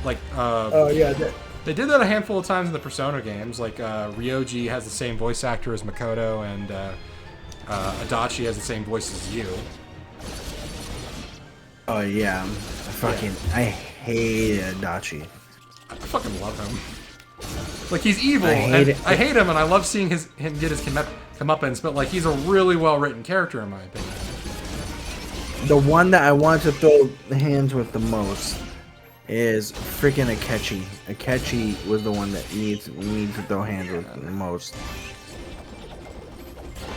Like, oh yeah. They did that a handful of times in the Persona games. Like Ryoji has the same voice actor as Makoto, and Adachi has the same voice as you. Oh yeah. I hate Adachi. I fucking love him. Like he's evil. I hate it. I hate him, and I love seeing him get his comeuppance. But like he's a really well written character in my opinion. The one that I want to throw hands with the most is freaking Akechi. Akechi was the one that needs to throw hands with the most.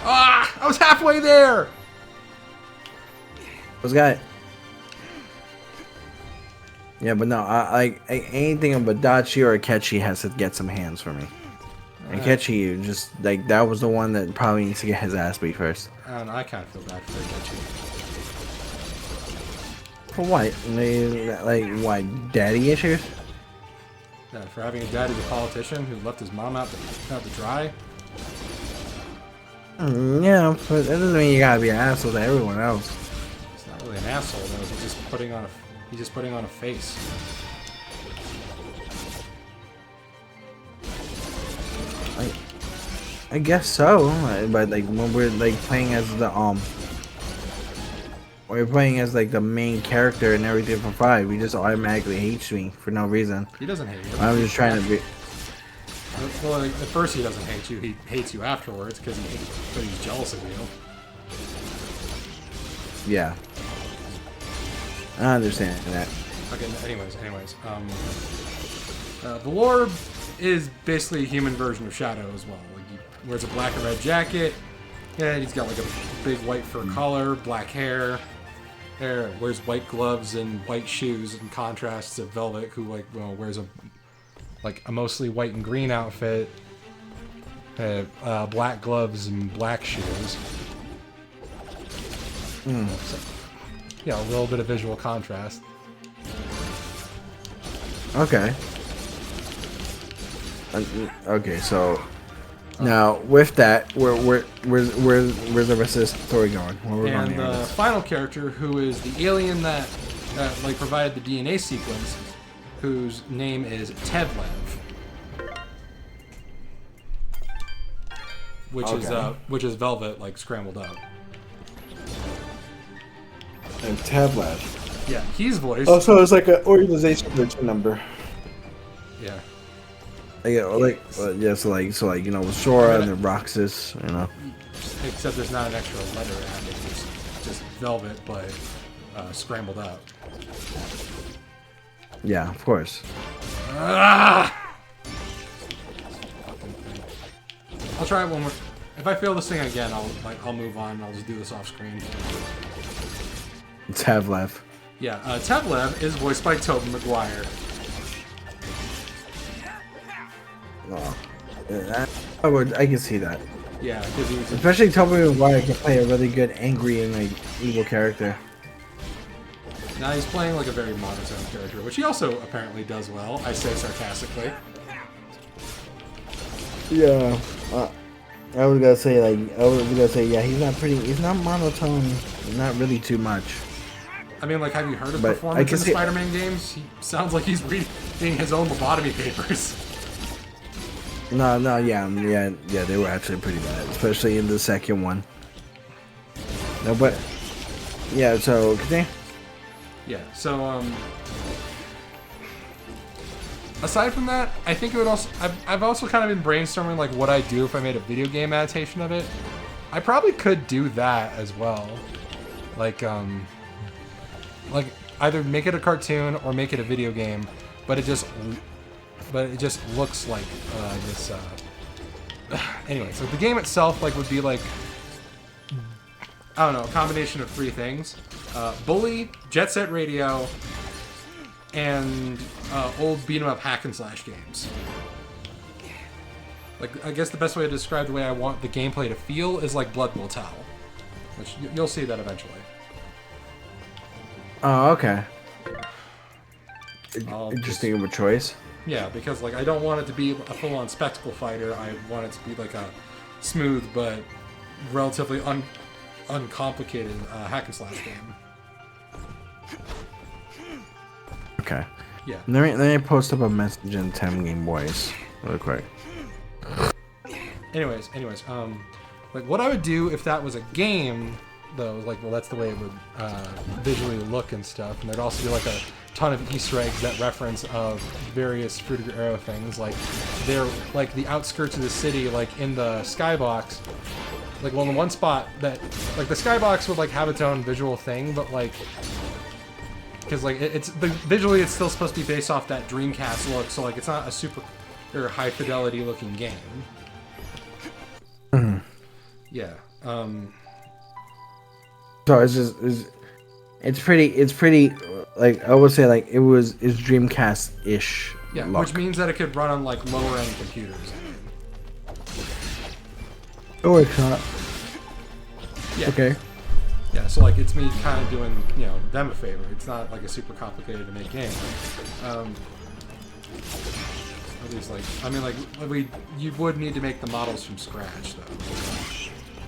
Ah! I was halfway there! What's that? Yeah, but no, anything of Badachi or Akechi has to get some hands for me. Akechi, just like that was the one that probably needs to get his ass beat first. I don't know, I kind of feel bad for Akechi. For what? Like what? Daddy issues? Yeah, for having a dad who's a politician who left his mom out to dry. Yeah, but that doesn't mean you gotta be an asshole to everyone else. He's not really an asshole though. He's just putting on a face. I guess so, but like when we're like playing as we're playing as like the main character and everything for 5, he just automatically hates me for no reason. He doesn't hate you. I'm just trying to be. Well, like, at first he doesn't hate you. He hates you afterwards because he's jealous of you. Yeah, I understand that. Okay. Anyways, the Lord is basically a human version of Shadow as well. Like he wears a black and red jacket. Yeah, he's got like a big white fur collar, black hair. Wears white gloves and white shoes in contrast to Velvet, who wears a mostly white and green outfit, black gloves and black shoes. So, yeah, a little bit of visual contrast. Okay. Okay, so now with that, where's the rest of this story going? And the final character, who is the alien that provided the DNA sequence, whose name is Tevlev, which is Velvet scrambled up. And Tevlev. Yeah, he's voiced. Oh, so it's like an organization number. Yeah. So you know, with Sora and the Roxas, you know. Except there's not an extra letter added. It's just Velvet, but scrambled up. Yeah, of course. Ah! I'll try it one more. If I fail this thing again, I'll move on. I'll just do this off screen. Tevlev. Yeah, Tevlev is voiced by Tobey Maguire. Oh, yeah, I can see that. Yeah, because he's especially Tobey Maguire can play a really good angry and evil character. now he's playing a very monotone character, which he also apparently does well. I say sarcastically. Yeah, I was gonna say yeah, he's not monotone, not really too much. I mean, have you heard his performance in the Spider-Man games? He sounds like he's reading his own lobotomy papers. No, yeah, they were actually pretty bad, especially in the second one. No, but yeah, so continue. Yeah, so aside from that, I think it would also. I've also kind of been brainstorming what I'd do if I made a video game adaptation of it. I probably could do that as well, either make it a cartoon or make it a video game, but it just looks like this. Anyway, so the game itself would be I don't know, a combination of 3 things: Bully, Jet Set Radio, and old beat 'em up hack and slash games. I guess the best way to describe the way I want the gameplay to feel is like Blood Will Tell, which you'll see that eventually. Oh, okay. Interesting of a choice. Yeah, because I don't want it to be a full-on spectacle fighter. I want it to be a smooth but relatively uncomplicated hack and slash game. Okay. Yeah. Let me post up a message in 10 Game Boys real quick. Anyways, what I would do if that was a game though. Like, well, that's the way it would visually look and stuff. And there'd also be like a ton of Easter eggs that reference various Fruitiger Arrow things. Like, they're like the outskirts of the city, like in the skybox. Like, well, in one spot that, like, the skybox would like have its own visual thing, but like, because like visually it's still supposed to be based off that Dreamcast look, so like it's not a super or high fidelity looking game. Mm-hmm. Yeah. So it's pretty like I would say like it's Dreamcast-ish. Yeah, look. which means that it could run on like lower end computers. Oh, it's not. Yeah. Okay. Yeah, so like it's me kind of doing, you know, them a favor. It's not like a super complicated to make game. At least like, I mean like you would need to make the models from scratch though.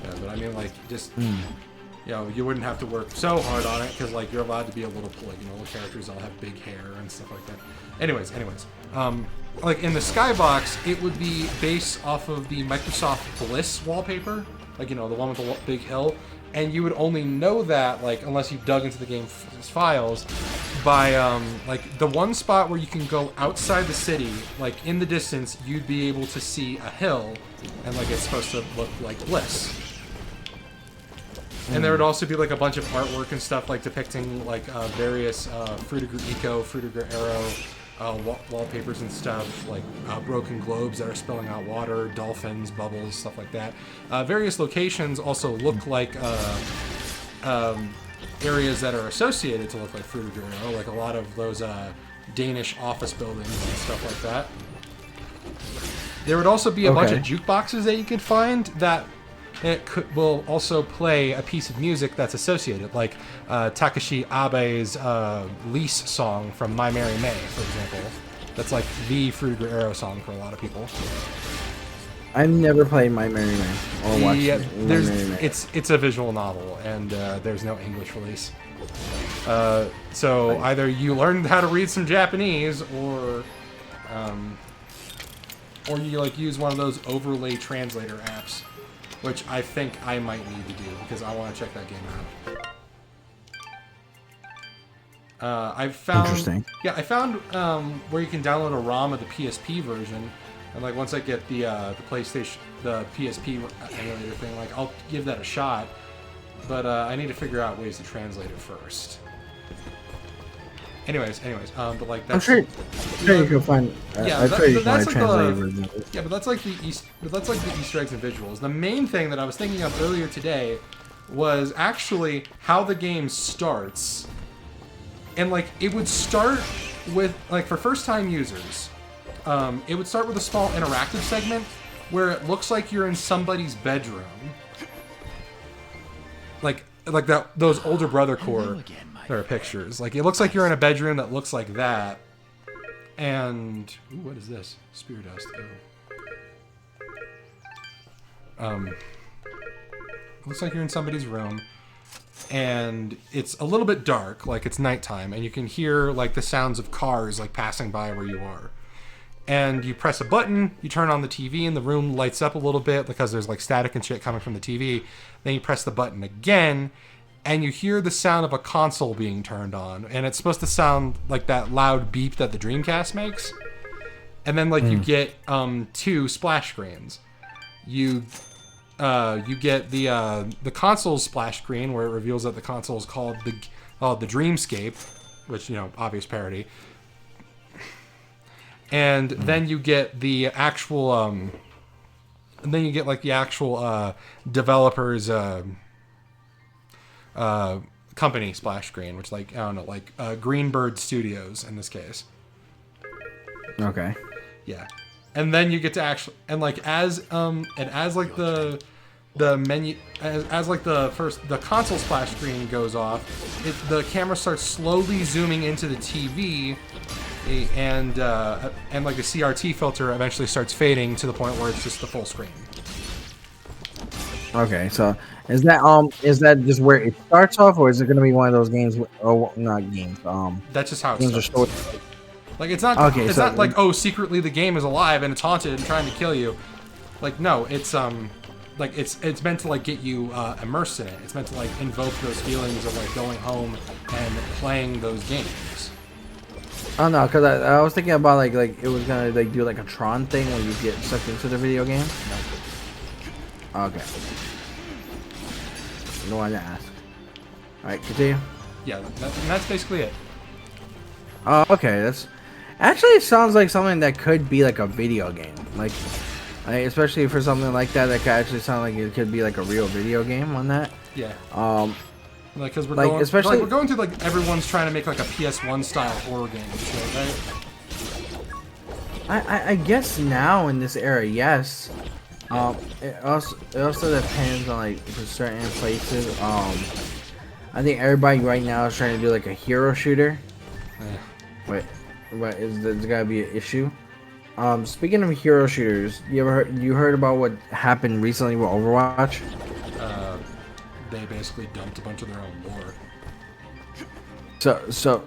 Yeah, but I mean like just, you know, you wouldn't have to work so hard on it because like you're allowed to be a little polygonal. The characters all have big hair and stuff like that. Anyways, like in the skybox, it would be based off of the Microsoft Bliss wallpaper, like, you know, the one with the big hill, and you would only know that like unless you dug into the game's files by like the one spot where you can go outside the city, like in the distance, you'd be able to see a hill, and like it's supposed to look like Bliss. And there would also be like a bunch of artwork and stuff like depicting like various Fruitiger Eco, Fruitiger Arrow wallpapers and stuff, like broken globes that are spilling out water, dolphins, bubbles, stuff like that. Various locations also look like areas that are associated to look like Fruitiger Arrow, like a lot of those Danish office buildings and stuff like that. There would also be a bunch of jukeboxes that you could find that will also play a piece of music that's associated, like Takashi Abe's Lease song from My Merry May, for example. That's like the Fruitiger Arrow song for a lot of people. I've never played My Merry May or watched My Merry May. It's a visual novel, and there's no English release. So either you learned how to read some Japanese, or you like use one of those overlay translator apps, which I think I might need to do because I want to check that game out. I found, interesting. Yeah, I found where you can download a ROM of the PSP version, and like once I get the PlayStation, the PSP emulator thing, like I'll give that a shot. But I need to figure out ways to translate it first. Anyways, but like that's. I'm sure you can find. Yeah, that's like but that's like the Easter eggs and visuals. The main thing that I was thinking of earlier today was actually how the game starts, and like it would start with like for first-time users, it would start with a small interactive segment where it looks like you're in somebody's bedroom, like those older brother core. There are pictures. Like, it looks like you're in a bedroom that looks like that. And... Ooh, what is this? Spear dust. Oh. It looks like you're in somebody's room. And it's a little bit dark, like it's nighttime. And you can hear, like, the sounds of cars, like, passing by where you are. And you press a button, you turn on the TV, and the room lights up a little bit because there's, like, static and shit coming from the TV. Then you press the button again, and you hear the sound of a console being turned on, and it's supposed to sound like that loud beep that the Dreamcast makes. And then, like, you get 2 splash screens. You get the console splash screen where it reveals that the console is called the Dreamscape, which, you know, obvious parody. And then you get the actual developers company splash screen, which, like, I don't know, like Greenbird Studios in this case. Okay. Yeah. And then you get to actually, and like as like the menu, as like the console splash screen goes off, the camera starts slowly zooming into the TV, and like the CRT filter eventually starts fading to the point where it's just the full screen. Okay, so is that just where it starts off, or is it going to be one of those games? Or not games. That's just how it games starts. Like, it's not. Okay, it's not like, oh, secretly the game is alive and it's haunted and trying to kill you. Like, no, it's like it's meant to like get you immersed in it. It's meant to like invoke those feelings of like going home and playing those games. Oh no, because I was thinking about like it was gonna like do like a Tron thing where you get sucked into the video game. Okay. No one to ask. All right, continue. Yeah, that's basically it. Okay, that's actually it sounds like something that could be like a video game, like especially for something like that could actually sound like it could be like a real video game on that. Yeah. Like, because we're like, going, especially we're going to like everyone's trying to make like a PS1 style horror game, right? I guess now in this era, yes. It also depends on like for certain places. I think everybody right now is trying to do like a hero shooter. But there's gotta be an issue. Speaking of hero shooters, you heard about what happened recently with Overwatch? They basically dumped a bunch of their own lore. So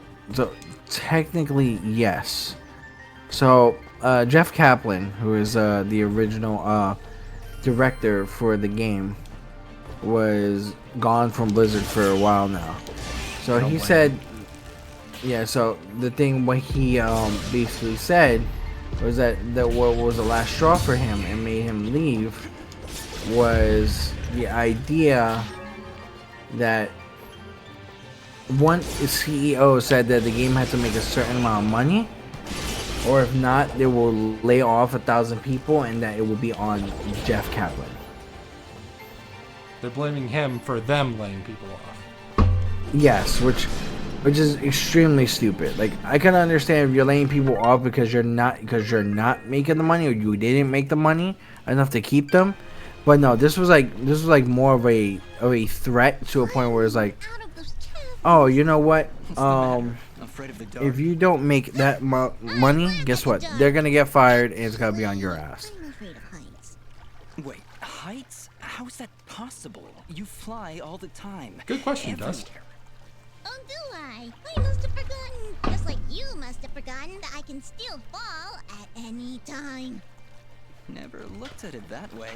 technically yes. So Jeff Kaplan, who is the original director for the game, was gone from Blizzard for a while now. So he said, yeah. So the thing what he basically said was that what was the last straw for him and made him leave was the idea that one CEO said that the game had to make a certain amount of money, or if not, they will lay off 1,000 people, and that it will be on Jeff Kaplan. They're blaming him for them laying people off. Yes, which is extremely stupid. Like, I can understand if you're laying people off because you're not making the money, or you didn't make the money enough to keep them. But no, this was like more of a threat to a point where it's like, oh, you know what? If you don't make that money, guess what? They're gonna get fired, and it's gonna be on your ass. Wait, heights? How is that possible? You fly all the time. Good question, Dust. Oh, do I? I must have forgotten. Just like you must have forgotten that I can still fall at any time. Never looked at it that way.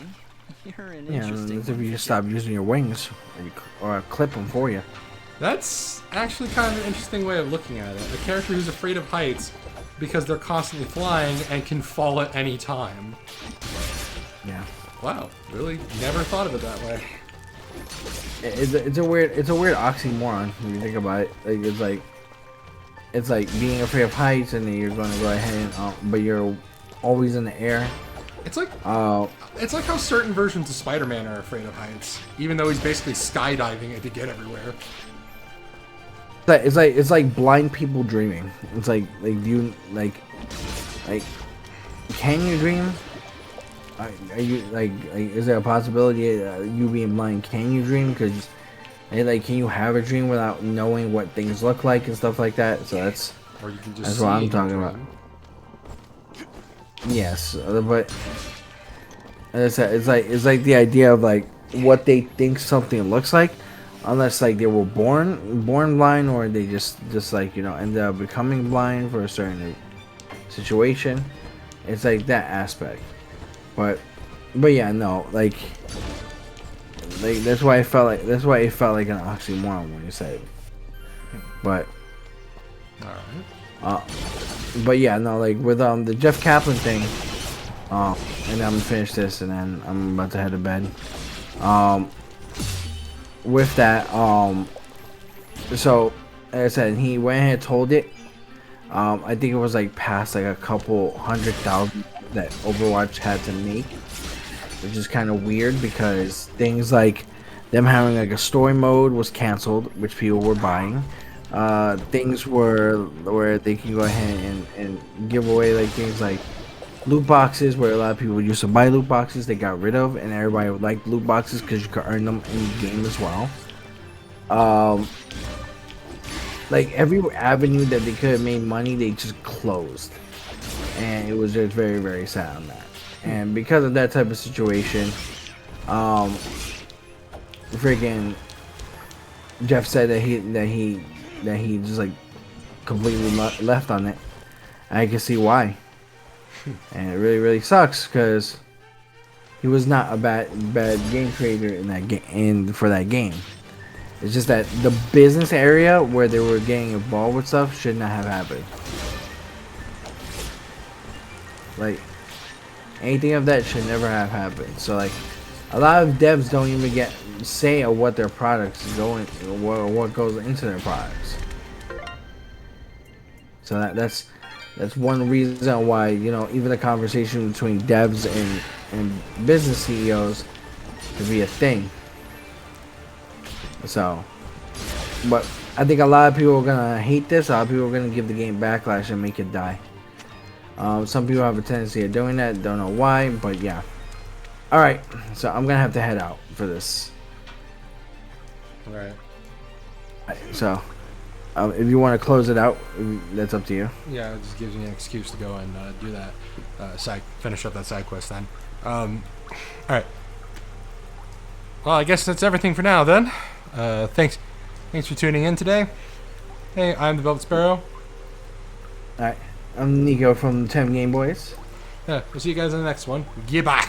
You're an Yeah, interesting that's if you one. just stop using your wings, or clip them for you. That's actually kind of an interesting way of looking at it. A character who's afraid of heights because they're constantly flying and can fall at any time. Yeah. Wow, really never thought of it that way. It's a weird oxymoron when you think about it. Like it's like being afraid of heights, and then you're going to go ahead and but you're always in the air. It's like how certain versions of Spider-Man are afraid of heights, even though he's basically skydiving it to get everywhere. It's like blind people dreaming. It's like you like can you dream? Are you like is there a possibility you being blind? Can you dream? Because can you have a dream without knowing what things look like and stuff like that? So that's what I'm talking about. Yes, but as I said, it's like the idea of like what they think something looks like, unless like they were born blind, or they just like ended up becoming blind for a certain situation. It's like that aspect, but yeah, no, like that's why it felt like an oxymoron when you said it. But all right. But yeah, no, like with the Jeff Kaplan thing, and I'm gonna finish this, and then I'm about to head to bed. With that, so like I said, he went ahead and told it. I think it was like past like a couple 100,000 that Overwatch had to make, which is kind of weird because things like them having like a story mode was canceled, which people were buying. Things were where they can go ahead and give away like things like loot boxes, where a lot of people used to buy loot boxes, they got rid of, and everybody would like loot boxes because you could earn them in the game as well. Like every avenue that they could have made money, they just closed, and it was just very, very sad on that. And because of that type of situation, freaking Jeff said that he just like completely left on it. I can see why, and it really, really sucks because he was not a bad game creator in that game and for that game. It's just that the business area where they were getting involved with stuff should not have happened. Like, anything of that should never have happened. So like, a lot of devs don't even get say of what their products going, what goes into their products. So that's one reason why, you know, even the conversation between devs and business CEOs could be a thing. So, but I think a lot of people are gonna hate this. A lot of people are gonna give the game backlash and make it die. Some people have a tendency of doing that. Don't know why, but yeah. All right, so I'm gonna have to head out for this. All right. So, if you want to close it out, that's up to you. Yeah, it just gives me an excuse to go and do that finish up that side quest then. All right. Well, I guess that's everything for now then. Thanks for tuning in today. Hey, I'm the Velvet Sparrow. All right, I'm Nikko from 10 Game Boys. Yeah, we'll see you guys in the next one. Goodbye.